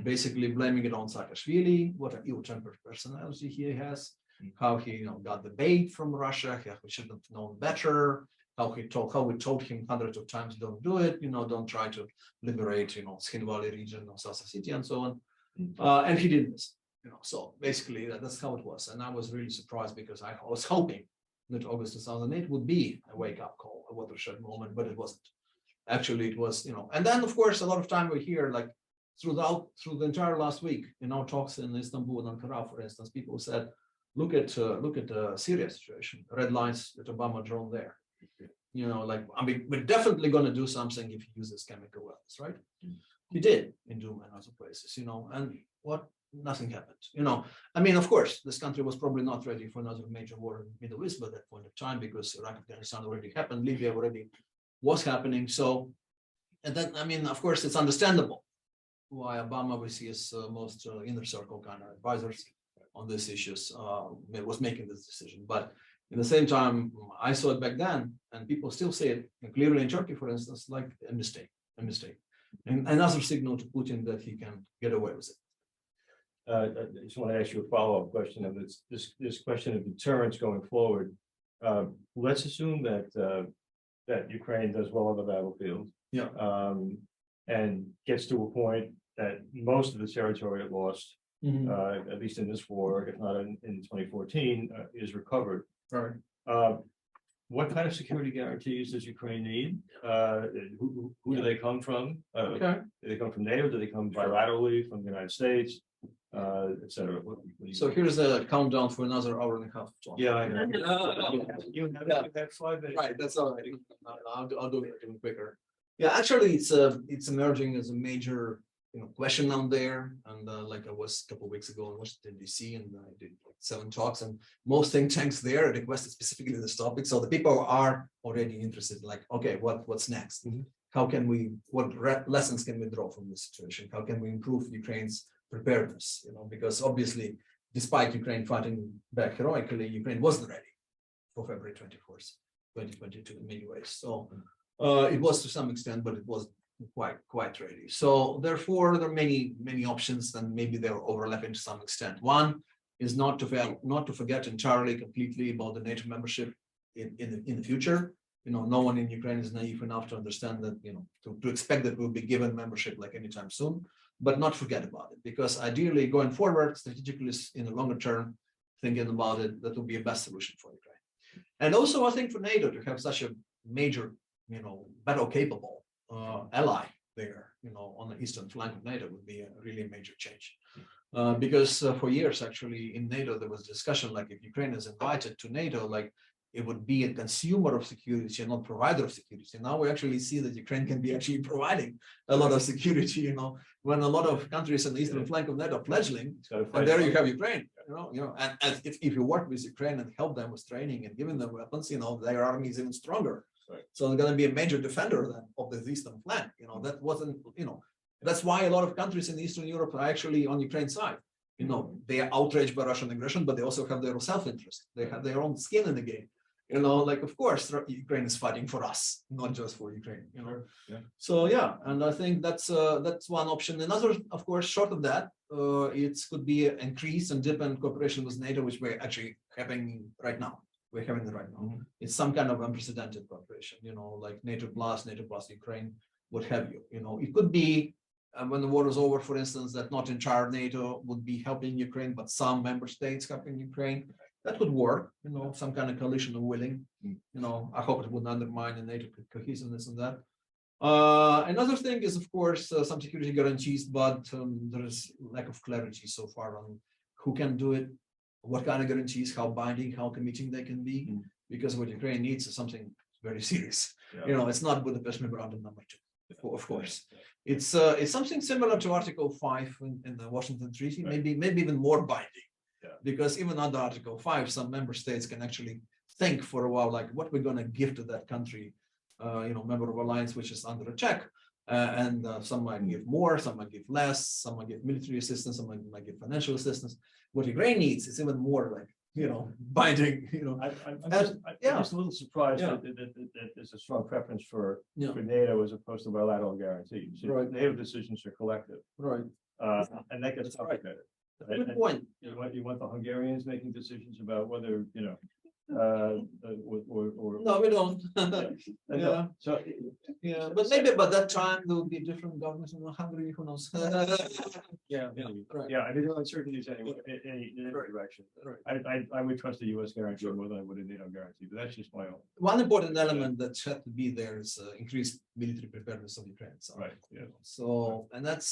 Basically blaming it on Saakashvili, what an ill-tempered personality he has, how he got the bait from Russia, how we should have known better, how we told him hundreds of times, don't do it, don't try to liberate, Skhinvali region of South Ossetia and so on. And he did this, so basically that's how it was. And I was really surprised, because I was hoping that August 2008 would be a wake-up call, a watershed moment, but it wasn't. Actually, it was, and then, of course, a lot of time we hear, like, through the entire last week in our talks in Istanbul and Ankara, for instance, people said, look at the Syria situation, red lines that Obama drawn there. We're definitely going to do something if he uses chemical weapons, right? He did in Douma and other places, and what? Nothing happened. Of course, this country was probably not ready for another major war in the Middle East by that point of time, because Iraq, Afghanistan already happened, Libya already was happening. So, and then, of course, it's understandable why Obama, we see his most inner circle kind of advisors on these issues, was making this decision. But at the same time, I saw it back then, and people still say it clearly in Turkey, for instance, like a mistake, and another signal to Putin that he can get away with it. I just want to ask you a follow-up question of this question of deterrence going forward. Let's assume that Ukraine does well on the battlefield, and gets to a point that most of the territory it lost, at least in this war, if not in 2014, is recovered. Right. What kind of security guarantees does Ukraine need? Who do they come from? Okay. Do they come from NATO? Do they come bilaterally from the United States? Etc. So here's a countdown for another hour and a half. Talk. Yeah, I know. You have 5 minutes. Right, that's all right. I'll do it even quicker. Yeah, actually, it's emerging as a major question out there. And like I was a couple of weeks ago in Washington, D.C., and I did like 7 talks, and most think tanks there requested specifically this topic. So the people are already interested, like, okay, what's next? How can what lessons can we draw from this situation? How can we improve Ukraine's preparedness? Because obviously, despite Ukraine fighting back heroically, Ukraine wasn't ready for February 24th, 2022 in many ways. So it was to some extent, but it was quite ready. So therefore, there are many options, and maybe they're overlapping to some extent. One is not to forget entirely, completely about the NATO membership in the future. No one in Ukraine is naive enough to understand that, to expect that we'll be given membership like anytime soon, but not forget about it, because ideally going forward, strategically in the longer term, thinking about it, that will be a best solution for Ukraine. And also, I think for NATO to have such a major, battle capable ally there, on the eastern flank of NATO would be a really major change. Because for years, actually, in NATO, there was discussion like if Ukraine is invited to NATO, like it would be a consumer of security and not provider of security. Now we actually see that Ukraine can be actually providing a lot of security, when a lot of countries on the eastern flank of NATO are fledgling, and there you have Ukraine, and if you work with Ukraine and help them with training and giving them weapons, their army is even stronger. Right. So they're going to be a major defender then of the eastern flank. That wasn't, that's why a lot of countries in Eastern Europe are actually on Ukraine's side. They are outraged by Russian aggression, but they also have their self-interest. They have their own skin in the game. Of course, Ukraine is fighting for us, not just for Ukraine. Yeah. So yeah, and I think that's one option. Another, of course, short of that, it could be an increase and deepen cooperation with NATO, which we're actually having right now. We're having it right now. Mm-hmm. It's some kind of unprecedented cooperation, like NATO plus Ukraine, what have you. It could be when the war is over, for instance, that not entire NATO would be helping Ukraine, but some member states helping Ukraine. That could work, some kind of coalition of willing. I hope it wouldn't undermine the NATO cohesiveness and that. Another thing is, of course, some security guarantees, but there is lack of clarity so far on who can do it, what kind of guarantees, how binding, how committing they can be, because what Ukraine needs is something very serious. Yeah. It's not Budapest Memorandum number 2, of course. It's something similar to Article 5 in the Washington Treaty, Right. maybe even more binding. Yeah. Because even under Article 5, some member states can actually think for a while, like what we're going to give to that country, member of alliance, which is under attack. And some might give more, some might give less, some might give military assistance, some might give financial assistance. What Ukraine needs is even more like, binding, I'm just a little surprised Yeah. that there's a strong preference for Yeah. NATO as opposed to bilateral guarantees. Right. NATO decisions are collective, Right. and that gets That's right. complicated. Good point. You want the Hungarians making decisions about whether, or. No, we don't. Yeah. So. Yeah, but maybe by that time there will be different governments in Hungary, who knows? Yeah, Right. yeah, I mean, there are uncertainties anyway, in any direction. Right. I would trust the US guarantee more than I would a NATO guarantee, but that's just my own. One important element that had to be there is increased military preparedness of Ukraine. So, Right, yeah. So, and that's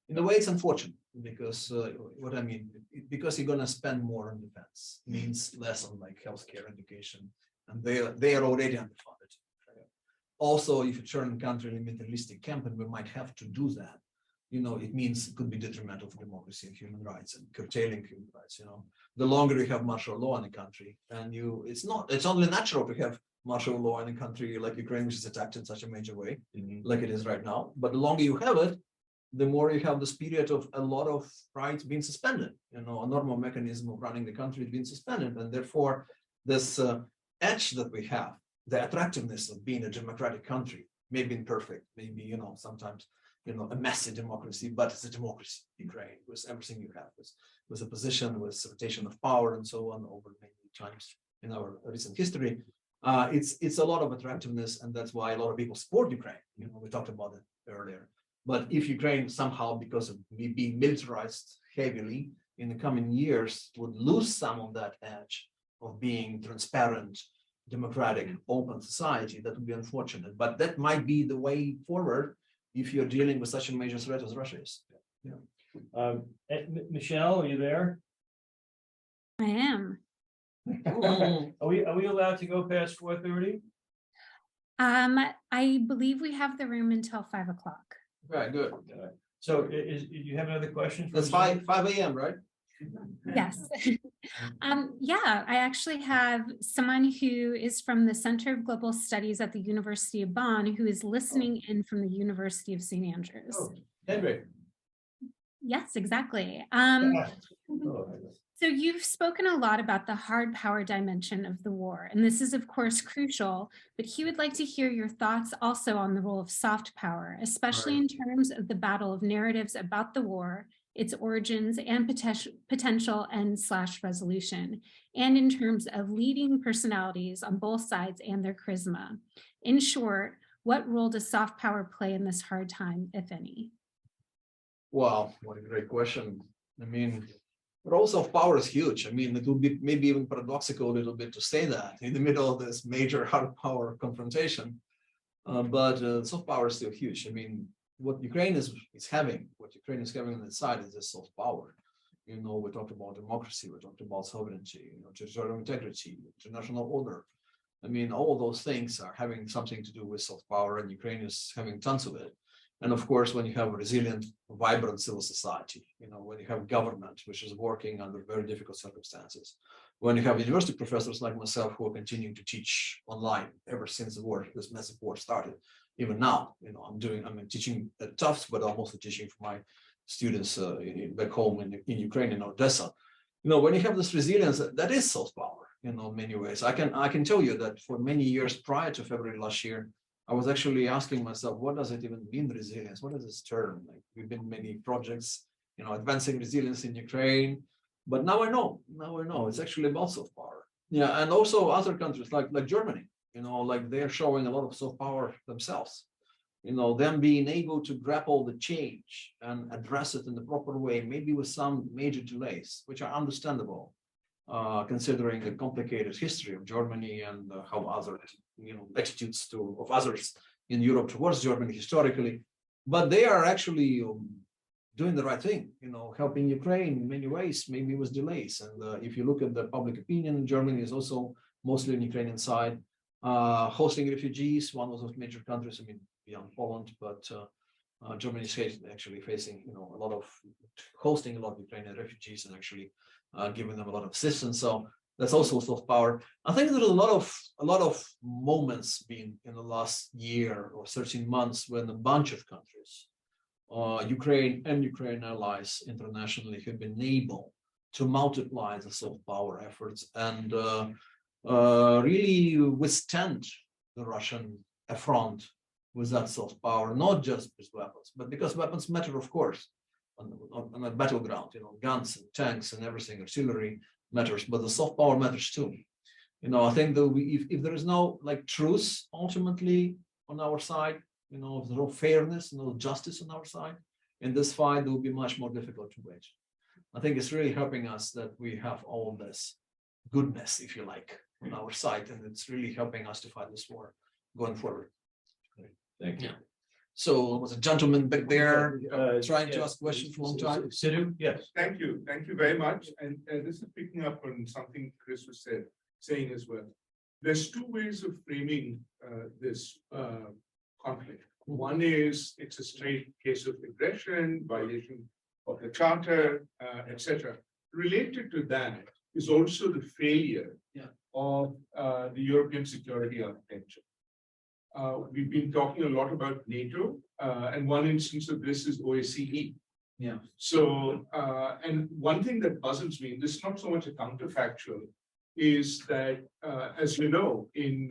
in a way it's unfortunate because what I mean, because you're going to spend more on defense means less on like healthcare, education, and they are already underfunded. Also, if you turn the country in a militaristic camp, and we might have to do that, it means it could be detrimental for democracy and human rights and curtailing human rights. The longer you have martial law in a country, and it's only natural to have martial law in a country like Ukraine, which is attacked in such a major way, like it is right now. But the longer you have it, the more you have this period of a lot of rights being suspended. A normal mechanism of running the country is being suspended, and therefore this edge that we have, the attractiveness of being a democratic country, maybe imperfect, maybe sometimes a messy democracy, but it's a democracy, Ukraine, with everything you have, with a position, with rotation of power, and so on over many times in our recent history. It's a lot of attractiveness, and that's why a lot of people support Ukraine. We talked about it earlier. But if Ukraine somehow, because of being militarized heavily in the coming years, would lose some of that edge of being transparent, democratic, open society, that would be unfortunate. But that might be the way forward if you're dealing with such a major threat as Russia is. Yeah. Michelle, are you there? I am. Are we allowed to go past 4:30? I believe we have the room until 5 o'clock. Right, good. So you have another question? That's 5 a.m., right? Yes. Yeah, I actually have someone who is from the Center of Global Studies at the University of Bonn, who is listening in from the University of St. Andrews. Oh, Henry. Yes, exactly. So you've spoken a lot about the hard power dimension of the war, and this is of course crucial, but he would like to hear your thoughts also on the role of soft power, especially in terms of the battle of narratives about the war, its origins and potential end/resolution, and in terms of leading personalities on both sides and their charisma. In short, what role does soft power play in this hard time, if any? Wow, what a great question. I mean, But also power is huge. I mean, it would be maybe even paradoxical a little bit to say that in the middle of this major hard power confrontation. But soft power is still huge. I mean, what Ukraine is having on its side is this soft power. You know, we talked about democracy, we talked about sovereignty, you know, territorial integrity, international order. I mean, all those things are having something to do with soft power, and Ukraine is having tons of it. And of course, when you have a resilient, vibrant civil society, you know, when you have government which is working under very difficult circumstances, when you have university professors like myself who are continuing to teach online ever since the war, this massive war started, even now, you know, I'm teaching at Tufts, but I'm also teaching for my students back home in Ukraine, in Odessa. You know, when you have this resilience, that is soft power, you know, in many ways. I can tell you that for many years prior to February last year, I was actually asking myself, what does it even mean, resilience? What is this term? Like, we've been many projects, you know, advancing resilience in Ukraine, but now I know, it's actually about soft power. Yeah, and also other countries like Germany, you know, like they're showing a lot of soft power themselves. You know, them being able to grapple the change and address it in the proper way, maybe with some major delays, which are understandable, considering the complicated history of Germany and how other, you know, attitudes of others in Europe towards Germany historically. But they are actually doing the right thing, you know, helping Ukraine in many ways, maybe with delays. And if you look at the public opinion, Germany is also mostly on Ukrainian side, hosting refugees, one of those major countries, I mean, beyond Poland, but Germany is actually facing, you know, hosting a lot of Ukrainian refugees and actually giving them a lot of assistance. So that's also soft power. I think there's a lot of moments being in the last year or 13 months when a bunch of countries, Ukraine and Ukraine allies internationally, have been able to multiply the soft power efforts and really withstand the Russian affront with that soft power, not just with weapons, but because weapons matter, of course, on a battleground, you know, guns and tanks and everything, artillery matters, but the soft power matters too. You know, I think that if there is no like truth ultimately on our side, you know, if there's no fairness, no justice on our side, in this fight, it will be much more difficult to wage. I think it's really helping us that we have all this goodness, if you like, on our side, and it's really helping us to fight this war going forward. Thank you. So there was a gentleman back there trying to ask questions for a long time. Sidhu, yes. Thank you very much. And this is picking up on something Chris was saying as well. There's two ways of framing this conflict. One is it's a straight case of aggression, violation of the charter, etc. Related to that is also the failure of the European security architecture. We've been talking a lot about NATO, and one instance of this is OSCE. Yeah. So, and one thing that puzzles me, this is not so much a counterfactual, is that, as you know, in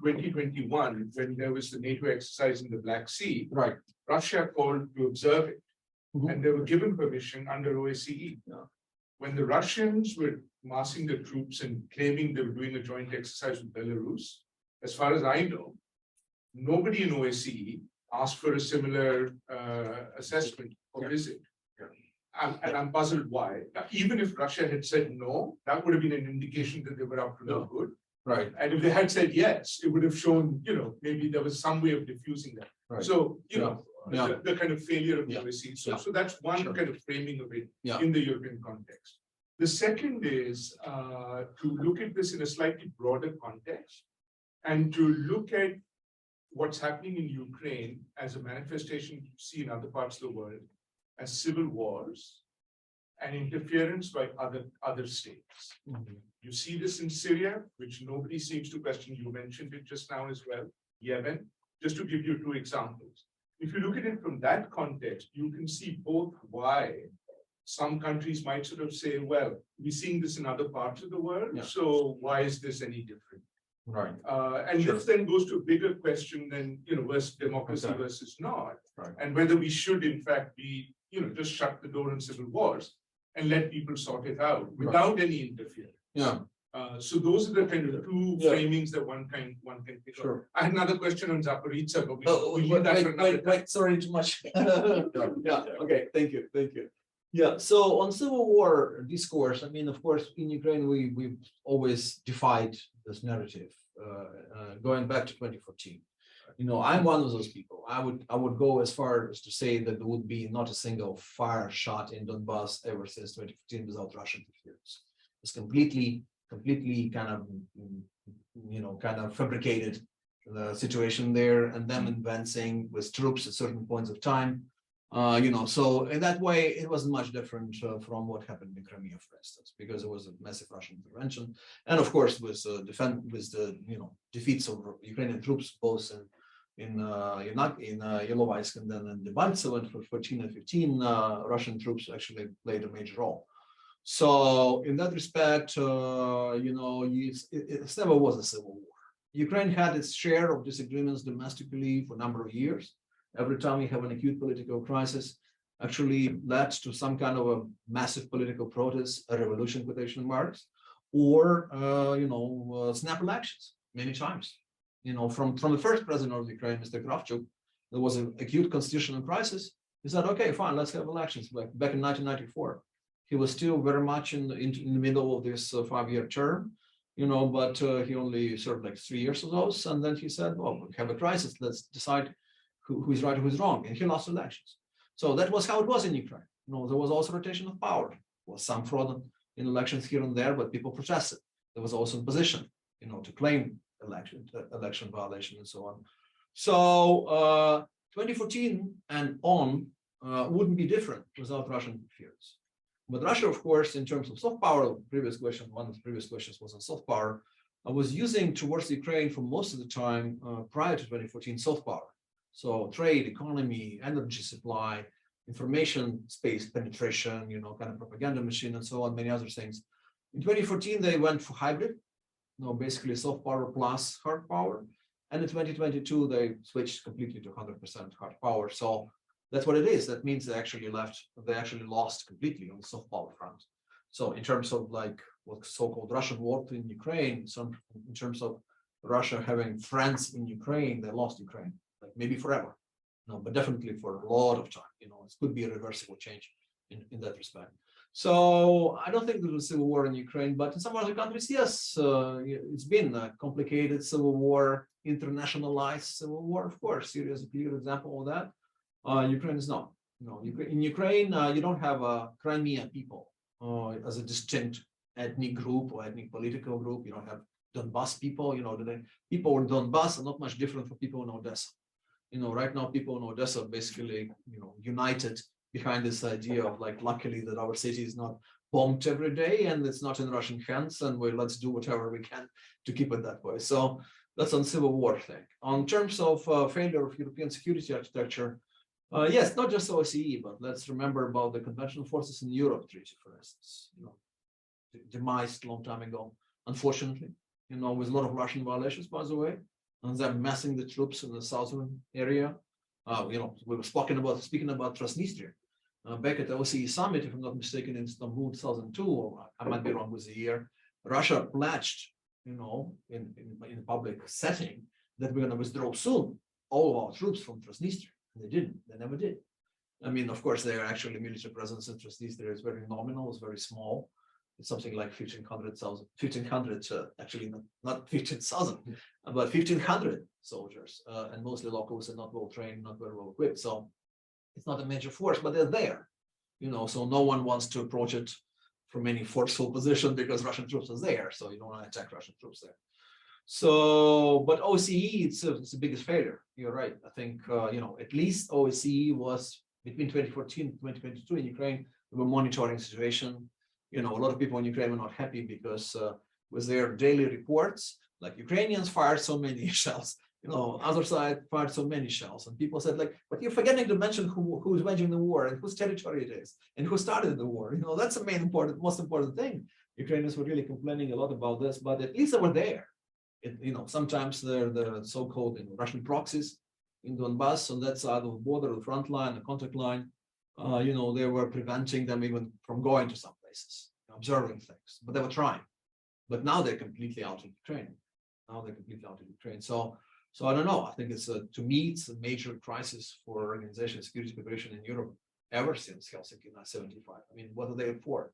2021, when there was the NATO exercise in the Black Sea, Right. Russia called to observe it, and they were given permission under OSCE. Yeah. When the Russians were massing the troops and claiming they were doing a joint exercise with Belarus, as far as I know, nobody in OSCE asked for a similar assessment or visit. And I'm puzzled why. Even if Russia had said no, that would have been an indication that they were up to no good. Right. And if they had said yes, it would have shown, you know, maybe there was some way of diffusing that. Right. So, you know, Yeah. the kind of failure of the Yeah. OSCE. So, Yeah. so that's one Sure. kind of framing of it Yeah. in the European context. The second is to look at this in a slightly broader context and to look at what's happening in Ukraine as a manifestation you see in other parts of the world as civil wars and interference by other states. You see this in Syria, which nobody seems to question. You mentioned it just now as well, Yemen, just to give you two examples. If you look at it from that context, you can see both why some countries might sort of say, well, we're seeing this in other parts of the world, Yeah. so why is this any different? Right. And Sure. this then goes to a bigger question than, you know, versus democracy Okay. versus not, Right. and whether we should in fact be, you know, just shut the door on civil wars and let people sort it out without any interference. Yeah. So those are the kind of two Yeah. framings that one can pick up. Sure. I had another question on Zaporizhzhia, but we'll leave Wait, that for another time. sorry, too much. Yeah. Okay. Thank you. Yeah, so on civil war discourse, I mean, of course, in Ukraine, we've always defied this narrative, going back to 2014. You know, I'm one of those people. I would go as far as to say that there would be not a single fire shot in Donbass ever since 2015 without Russian interference. It's completely kind of, you know, kind of fabricated the situation there, and them advancing with troops at certain points of time. You know, so in that way, it wasn't much different from what happened in Crimea, for instance, because it was a massive Russian intervention, and of course, with the defeats of Ukrainian troops both in Ilovaisk and then in Debaltsevo for 14 and 15, Russian troops actually played a major role. So in that respect, you know, it never was a civil war. Ukraine had its share of disagreements domestically for a number of years. Every time we have an acute political crisis, actually led to some kind of a massive political protest, a revolution, quotation marks, or snap elections many times. You know, from the first president of Ukraine, Mr. Kravchuk, there was an acute constitutional crisis. He said, "Okay, fine, let's have elections." Back in 1994, he was still very much in the middle of this 5-year term. You know, but he only served like 3 years of those, and then he said, "Well, we have a crisis. Let's decide who is right, who is wrong," and he lost elections. So that was how it was in Ukraine. You know, there was also rotation of power. There was some fraud in elections here and there, but people protested. There was also a position, you know, to claim election violation and so on. So 2014 and on wouldn't be different without Russian interference. But Russia, of course, in terms of soft power, one of the previous questions was on soft power, was using towards Ukraine for most of the time prior to 2014 soft power. So trade, economy, energy supply, information space penetration, you know, kind of propaganda machine and so on, many other things. In 2014, they went for hybrid, you know, basically soft power plus hard power. And in 2022, they switched completely to 100% hard power. So that's what it is. That means they actually lost completely on the soft power front. So in terms of like what so-called Russian war in Ukraine, in terms of Russia having friends in Ukraine, they lost Ukraine. Like maybe forever, no, but definitely for a lot of time. You know, it could be a reversible change in that respect. So I don't think there's a civil war in Ukraine, but in some other countries, yes, it's been a complicated civil war, internationalized civil war. Of course, Syria is a clear example of that. Ukraine is not. You know, in Ukraine, you don't have a Crimea people as a distinct ethnic group or ethnic political group. You don't have Donbass people. You know, the people in Donbass are not much different from people in Odessa. You know, right now people in Odessa are basically, you know, united behind this idea of like, luckily that our city is not bombed every day and it's not in Russian hands, and let's do whatever we can to keep it that way. So that's on civil war thing. On terms of failure of European security architecture, yes, not just OSCE, but let's remember about the conventional forces in Europe treaty, for instance, you know, demised a long time ago, unfortunately, you know, with a lot of Russian violations, by the way, and them massing the troops in the southern area. You know, we were speaking about Transnistria back at the OSCE summit, if I'm not mistaken, in Istanbul 2002, or I might be wrong with the year. Russia pledged, you know, in public setting that we're going to withdraw soon all of our troops from Transnistria. And they didn't. They never did. I mean, of course, their actually military presence in Transnistria is very nominal, it's very small. It's something like 1,500, actually not 15,000, but 1,500 soldiers, and mostly locals and not well trained, not very well equipped. So it's not a major force, but they're there, you know, so no one wants to approach it from any forceful position because Russian troops are there. So you don't want to attack Russian troops there. So, but OSCE, it's the biggest failure. You're right. I think, you know, at least OSCE was between 2014 and 2022 in Ukraine, we were monitoring situation. You know, a lot of people in Ukraine were not happy because with their daily reports, like Ukrainians fired so many shells, you know, other side fired so many shells, and people said like, but you're forgetting to mention who is waging the war and whose territory it is and who started the war. You know, that's the most important thing. Ukrainians were really complaining a lot about this, but at least they were there. You know, sometimes they're the so-called Russian proxies in Donbass on that side of the border, the front line, the contact line. You know, they were preventing them even from going to some places, observing things, but they were trying. But now they're completely out of Ukraine. So I don't know. I think it's to me, it's a major crisis for organization security cooperation in Europe ever since Helsinki 1975. I mean, what are they for?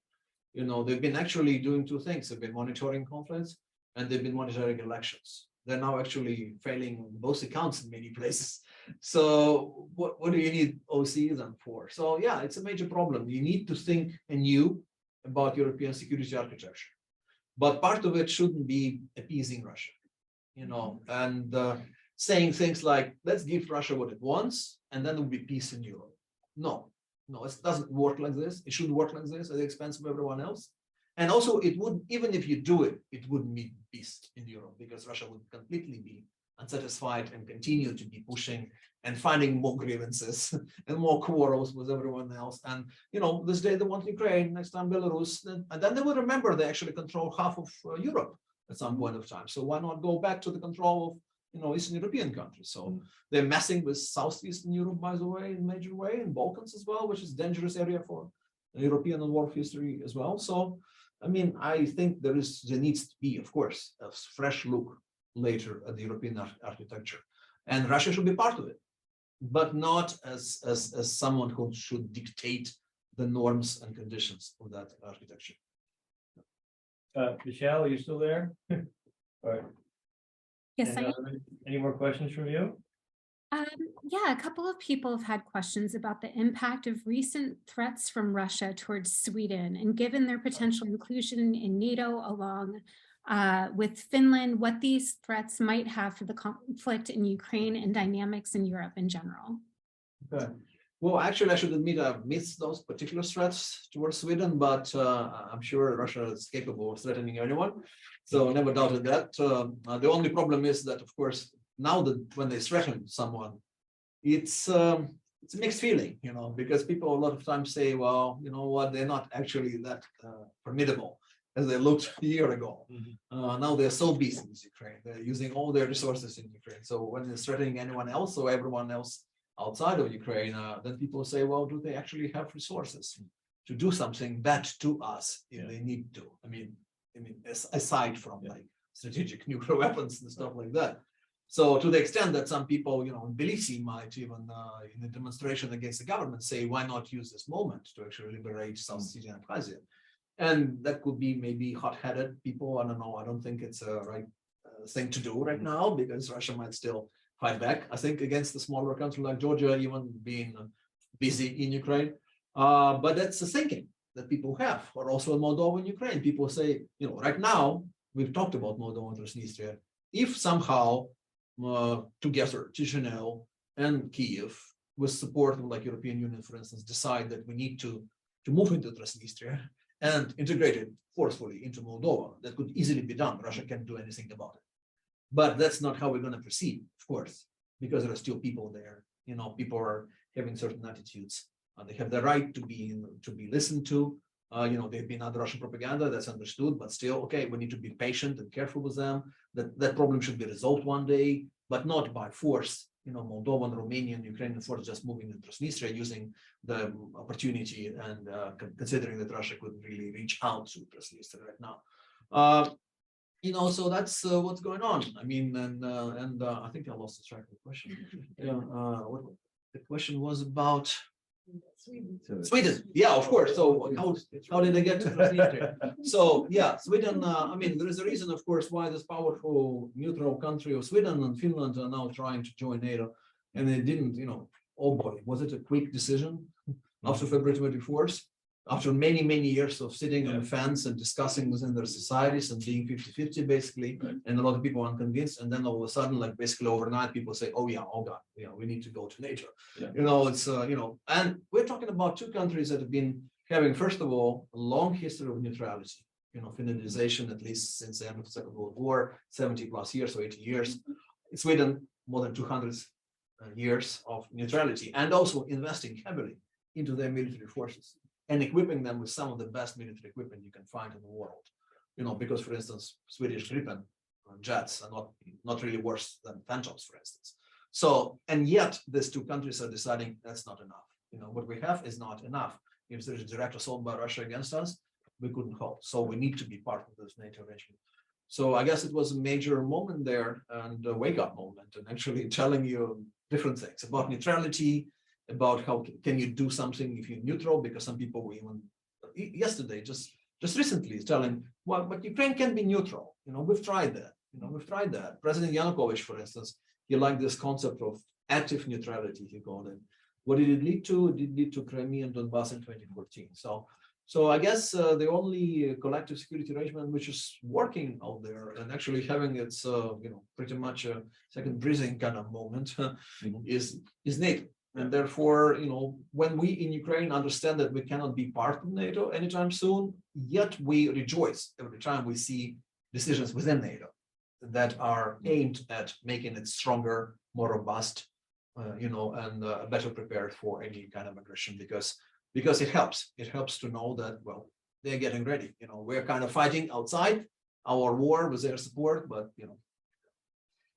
You know, they've been actually doing two things. They've been monitoring conflicts and they've been monitoring elections. They're now actually failing on both accounts in many places. So what do you need OCE then for? So yeah, it's a major problem. You need to think anew about European security architecture. But part of it shouldn't be appeasing Russia, you know, and saying things like, let's give Russia what it wants, and then there will be peace in Europe. No, it doesn't work like this. It shouldn't work like this at the expense of everyone else. And also it would, even if you do it, it wouldn't mean peace in Europe because Russia would completely be unsatisfied and continue to be pushing and finding more grievances and more quarrels with everyone else. And, you know, this day they want Ukraine, next time Belarus, and then they will remember they actually control half of Europe at some point of time. So why not go back to the control of, you know, Eastern European countries? So they're messing with Southeastern Europe, by the way, in a major way, in Balkans as well, which is a dangerous area for European and world history as well. So, I mean, I think there needs to be, of course, a fresh look later at the European architecture, and Russia should be part of it, but not as someone who should dictate the norms and conditions of that architecture. Michelle, are you still there? All right. Yes, And, any more questions from you? Yeah, a couple of people have had questions about the impact of recent threats from Russia towards Sweden, and given their potential inclusion in NATO along with Finland, what these threats might have for the conflict in Ukraine and dynamics in Europe in general. Okay. Well, actually, I should admit I've missed those particular threats towards Sweden, but I'm sure Russia is capable of threatening anyone. So I never doubted that. The only problem is that, of course, now that when they threaten someone, it's a mixed feeling, you know, because people a lot of times say, well, you know what, they're not actually that formidable as they looked a year ago. Now they're so busy with Ukraine, they're using all their resources in Ukraine. So when they're threatening anyone else or everyone else outside of Ukraine, then people say, well, do they actually have resources to do something bad to us if they need to? I mean, aside from like strategic nuclear weapons and stuff like that. So to the extent that some people, you know, in Tbilisi might even in a demonstration against the government say, why not use this moment to actually liberate South Ossetia and Abkhazia? And that could be maybe hot-headed people. I don't know. I don't think it's a right thing to do right now because Russia might still fight back, I think, against the smaller country like Georgia, even being busy in Ukraine. But that's the thinking that people have, or also in Moldova and Ukraine. People say, you know, right now, we've talked about Moldova and Transnistria. If somehow together, Chisinau and Kiev, with support of like European Union, for instance, decide that we need to move into Transnistria and integrate it forcefully into Moldova, that could easily be done. Russia can't do anything about it. But that's not how we're going to proceed, of course, because there are still people there. You know, people are having certain attitudes. They have the right to be listened to. You know, they've been under Russian propaganda, that's understood, but still, okay, we need to be patient and careful with them. That problem should be resolved one day, but not by force. You know, Moldovan, Romanian, Ukrainian force just moving into Transnistria, using the opportunity and considering that Russia could really reach out to Transnistria right now. You know, so that's what's going on. I mean, and I think I lost the track of the question. What the question was about? Sweden, yeah, of course. So how did they get to Transnistria? So yeah, Sweden. I mean, there is a reason, of course, why this powerful neutral country of Sweden and Finland are now trying to join NATO, and they didn't. You know, oh boy, was it a quick decision after February 24th? After many years of sitting on the fence and discussing within their societies and being 50-50 basically, and a lot of people are unconvinced, and then all of a sudden, like basically overnight, people say, oh yeah, oh god, you know, we need to go to NATO. You know, it's you know, and we're talking about two countries that have been having, first of all, a long history of neutrality, you know, Finlandization, at least since the end of the Second World War, 70 plus years or 80 years. In Sweden, more than 200 years of neutrality, and also investing heavily into their military forces and equipping them with some of the best military equipment you can find in the world. You know, because for instance, Swedish Gripen jets are not really worse than Phantoms, for instance. So, and yet these two countries are deciding that's not enough. You know, what we have is not enough. If there's a direct assault by Russia against us, we couldn't hold. So we need to be part of this NATO arrangement. So I guess it was a major moment there and a wake-up moment, and actually telling you different things about neutrality, about how can you do something if you're neutral, because some people were even yesterday, just recently telling, well, but Ukraine can be neutral. We've tried that. We've tried that. President Yanukovych, for instance, he liked this concept of active neutrality, he called it. What did it lead to? It did lead to Crimea and Donbass in 2014. So I guess the only collective security arrangement which is working out there and actually having its pretty much a second breathing kind of moment is NATO. And therefore, when we in Ukraine understand that we cannot be part of NATO anytime soon, yet we rejoice every time we see decisions within NATO that are aimed at making it stronger, more robust, and better prepared for any kind of aggression, because it helps. It helps to know that, well, they're getting ready. We're kind of fighting outside our war with their support, but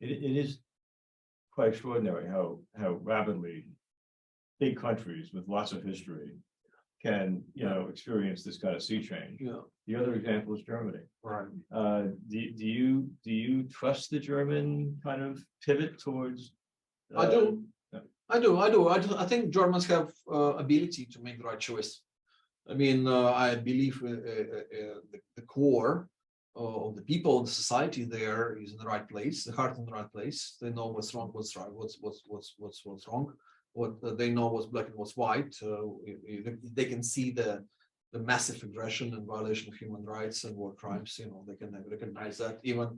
It is quite extraordinary how rapidly big countries with lots of history can, experience this kind of sea change. Yeah. The other example is Germany. Right. Do you trust the German kind of pivot towards? I do. I think Germans have ability to make the right choice. I mean, I believe the core of the people in the society there is in the right place, the heart in the right place. They know what's wrong, what's right, what's wrong. What they know what's black and what's white. They can see the massive aggression and violation of human rights and war crimes. They can recognize that even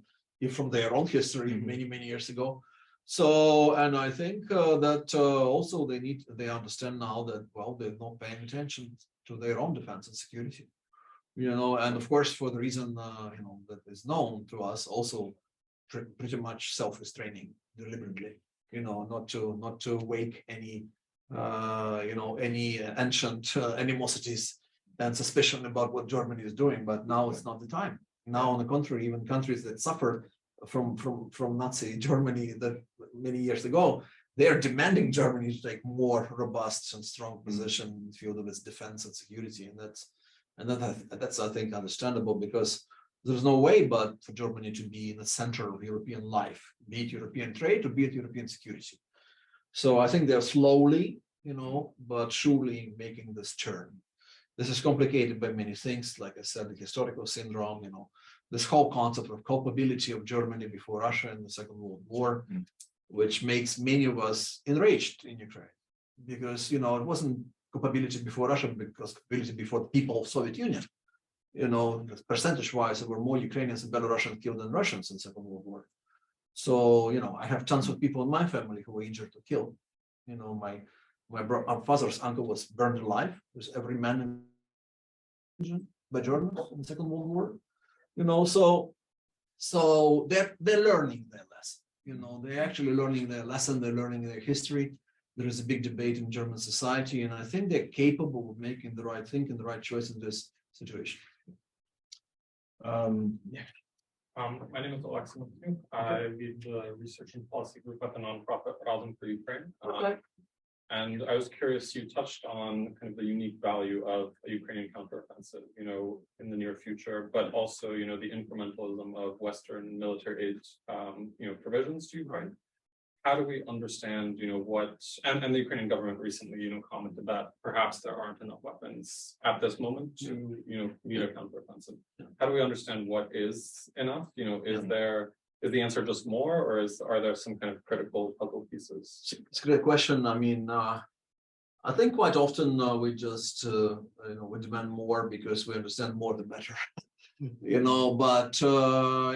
if from their own history many years ago. So, and I think that also they understand now that, well, they're not paying attention to their own defense and security. And of course, for the reason that is known to us, also pretty much self-restraining deliberately. Not to wake any ancient animosities and suspicion about what Germany is doing. But now it's not the time. Now, on the contrary, even countries that suffered from Nazi Germany that many years ago, they are demanding Germany to take more robust and strong position in the field of its defense and security, that's I think understandable, because there's no way but for Germany to be in the center of European life, be it European trade or be it European security. So I think they're slowly, but surely making this turn. This is complicated by many things, like I said, the historical syndrome, this whole concept of culpability of Germany before Russia in the Second World War, which makes many of us enraged in Ukraine, because it wasn't culpability before Russia, because culpability before the people of Soviet Union. Percentage-wise, there were more Ukrainians and Belarusians killed than Russians in the Second World War. So, I have tons of people in my family who were injured or killed. Our father's uncle was burned alive. There's every man in by Germans in the Second World War. So they're learning their lesson. They're actually learning their lesson. They're learning their history. There is a big debate in German society, and I think they're capable of making the right thing and the right choice in this situation. My name is Alexei. I lead the research and policy group at the nonprofit Razum for Ukraine. And I was curious, you touched on kind of the unique value of a Ukrainian counteroffensive, in the near future, but also, the incrementalism of Western military aid, provisions to Ukraine. How do we understand, and the Ukrainian government recently, commented that perhaps there aren't enough weapons at this moment to, lead a counteroffensive. How do we understand what is enough? Is the answer just more, or are there some kind of critical puzzle pieces? It's a great question. I mean, I think quite often we just, we demand more because we understand more the better. But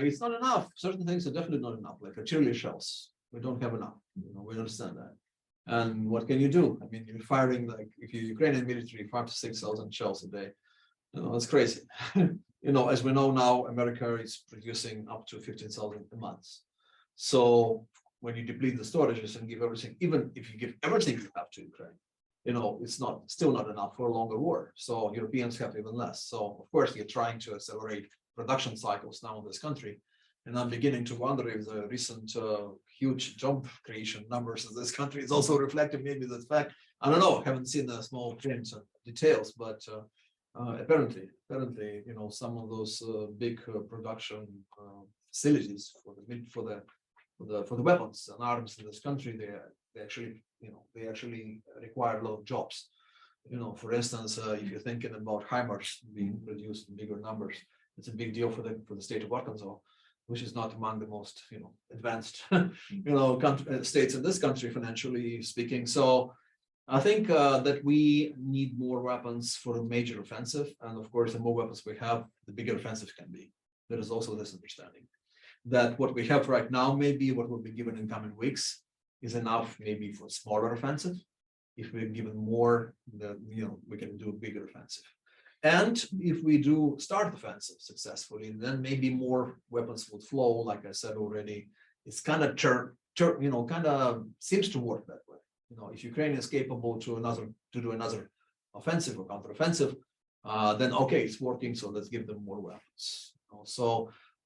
it's not enough. Certain things are definitely not enough, like artillery shells. We don't have enough. We understand that. And what can you do? I mean, you're firing, like, if you're Ukrainian military, 5,000 to 6,000 shells a day. It's crazy. As we know now, America is producing up to 15,000 a month. So when you deplete the storages and give everything, even if you give everything you have to Ukraine, it's still not enough for a longer war. So Europeans have even less. So of course, you're trying to accelerate production cycles now in this country. And I'm beginning to wonder if the recent huge job creation numbers in this country is also reflecting maybe that fact. I don't know, I haven't seen the small print details, but apparently, some of those big production facilities for the weapons and arms in this country, they actually they actually require a lot of jobs. For instance, if you're thinking about HIMARS being produced in bigger numbers, it's a big deal for the state of Arkansas, which is not among the most, advanced, states in this country, financially speaking. So I think that we need more weapons for a major offensive. And of course, the more weapons we have, the bigger offensive can be. There is also this understanding that what we have right now, maybe what will be given in coming weeks, is enough maybe for smaller offensive. If we're given more, then we can do a bigger offensive. And if we do start offensive successfully, then maybe more weapons would flow. Like I said already, it's kind of kind of seems to work that way. If Ukraine is capable to do another offensive or counteroffensive, then okay, it's working. So let's give them more weapons.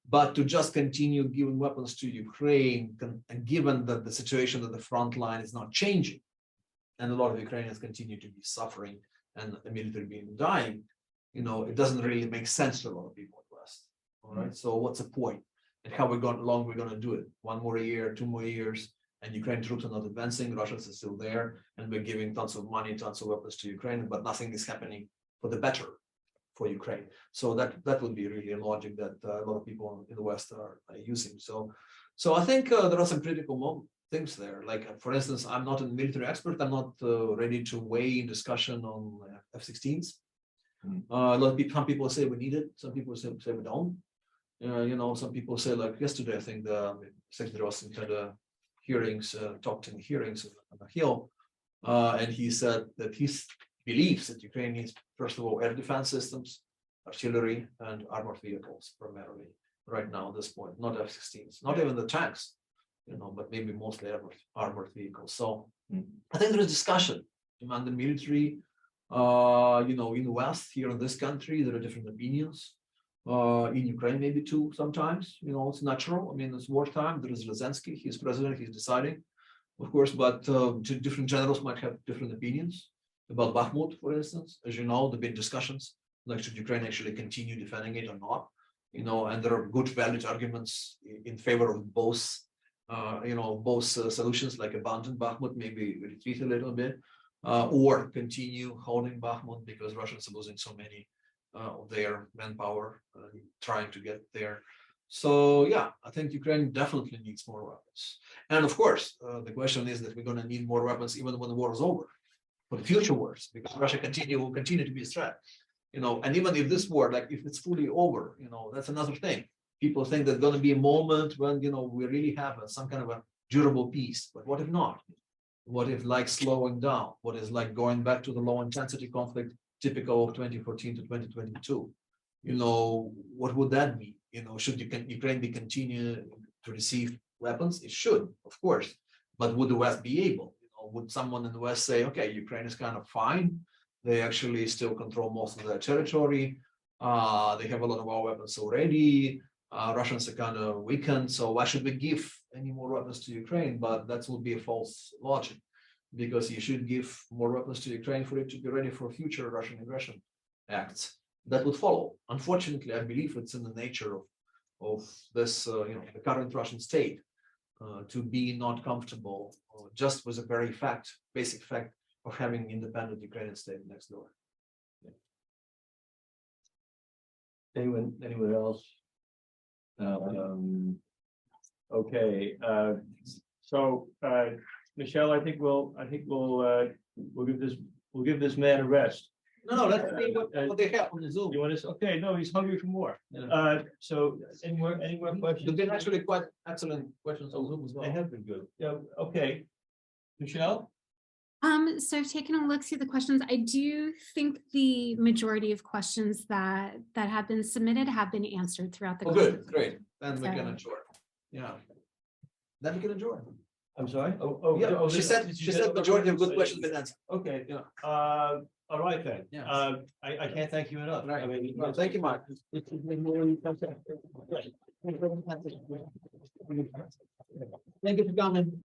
But to just continue giving weapons to Ukraine, and given that the situation at the front line is not changing, and a lot of Ukrainians continue to be suffering and the military being dying, it doesn't really make sense to a lot of people in the West. All right. So what's the point? And how long we're going to do it? 1 more year, 2 more years, and Ukraine troops are not advancing, Russians are still there, and we're giving tons of money, tons of weapons to Ukraine, but nothing is happening for the better for Ukraine. So that would be really a logic that a lot of people in the West are using. So I think there are some critical things there. Like, for instance, I'm not a military expert. I'm not ready to weigh in discussion on F-16s. Some people say we need it. Some people say we don't. Some people say, like yesterday, I think the Secretary Austin had talked in hearings on the Hill, and he said that he believes that Ukraine needs, first of all, air defense systems, artillery, and armored vehicles primarily right now at this point, not F-16s, not even the tanks, but maybe mostly armored vehicles. So I think there is discussion among the military, in the West, here in this country, there are different opinions. In Ukraine, maybe too, sometimes, it's natural. I mean, it's wartime. There is Zelensky, he's president, he's deciding, of course, but different generals might have different opinions about Bakhmut, for instance. As you know, there have been discussions, like should Ukraine actually continue defending it or not, and there are good valid arguments in favor of both, both solutions, like abandon Bakhmut, maybe retreat a little bit, or continue holding Bakhmut because Russians are losing so many of their manpower trying to get there. So yeah, I think Ukraine definitely needs more weapons. And of course, the question is that we're going to need more weapons even when the war is over, for the future wars, because Russia will continue to be a threat. And even if this war, like if it's fully over, that's another thing. People think there's going to be a moment when, we really have some kind of a durable peace. But what if not? What if like slowing down? What is like going back to the low intensity conflict typical of 2014 to 2022? What would that mean? Should Ukraine be continue to receive weapons? It should, of course. But would the West be able? Would someone in the West say, okay, Ukraine is kind of fine. They actually still control most of their territory. They have a lot of our weapons already. Russians are kind of weakened. So why should we give any more weapons to Ukraine? But that would be a false logic, because you should give more weapons to Ukraine for it to be ready for future Russian aggression acts that would follow. Unfortunately, I believe it's in the nature of this, the current Russian state to be not comfortable just with a very basic fact of having an independent Ukrainian state next door. Anyone else? Okay. So Michelle, I think we'll give this man a rest. No, let's see what they have on the Zoom. You want to? Okay, no, he's hungry for more. Yeah. So any more questions? There's been actually quite excellent questions on Zoom as well. They have been good. Yeah. Okay, Michelle. So I've taken a look through the questions. I do think the majority of questions that have been submitted have been answered throughout the. Oh, good, great. Then we can enjoy. Yeah. Then we can enjoy. I'm sorry. Yeah. She said majority of good questions been answered. Okay. Yeah. All right then. Yeah. I can't thank you enough. Right. I mean, Well, thank you, Mark. Thank you for coming.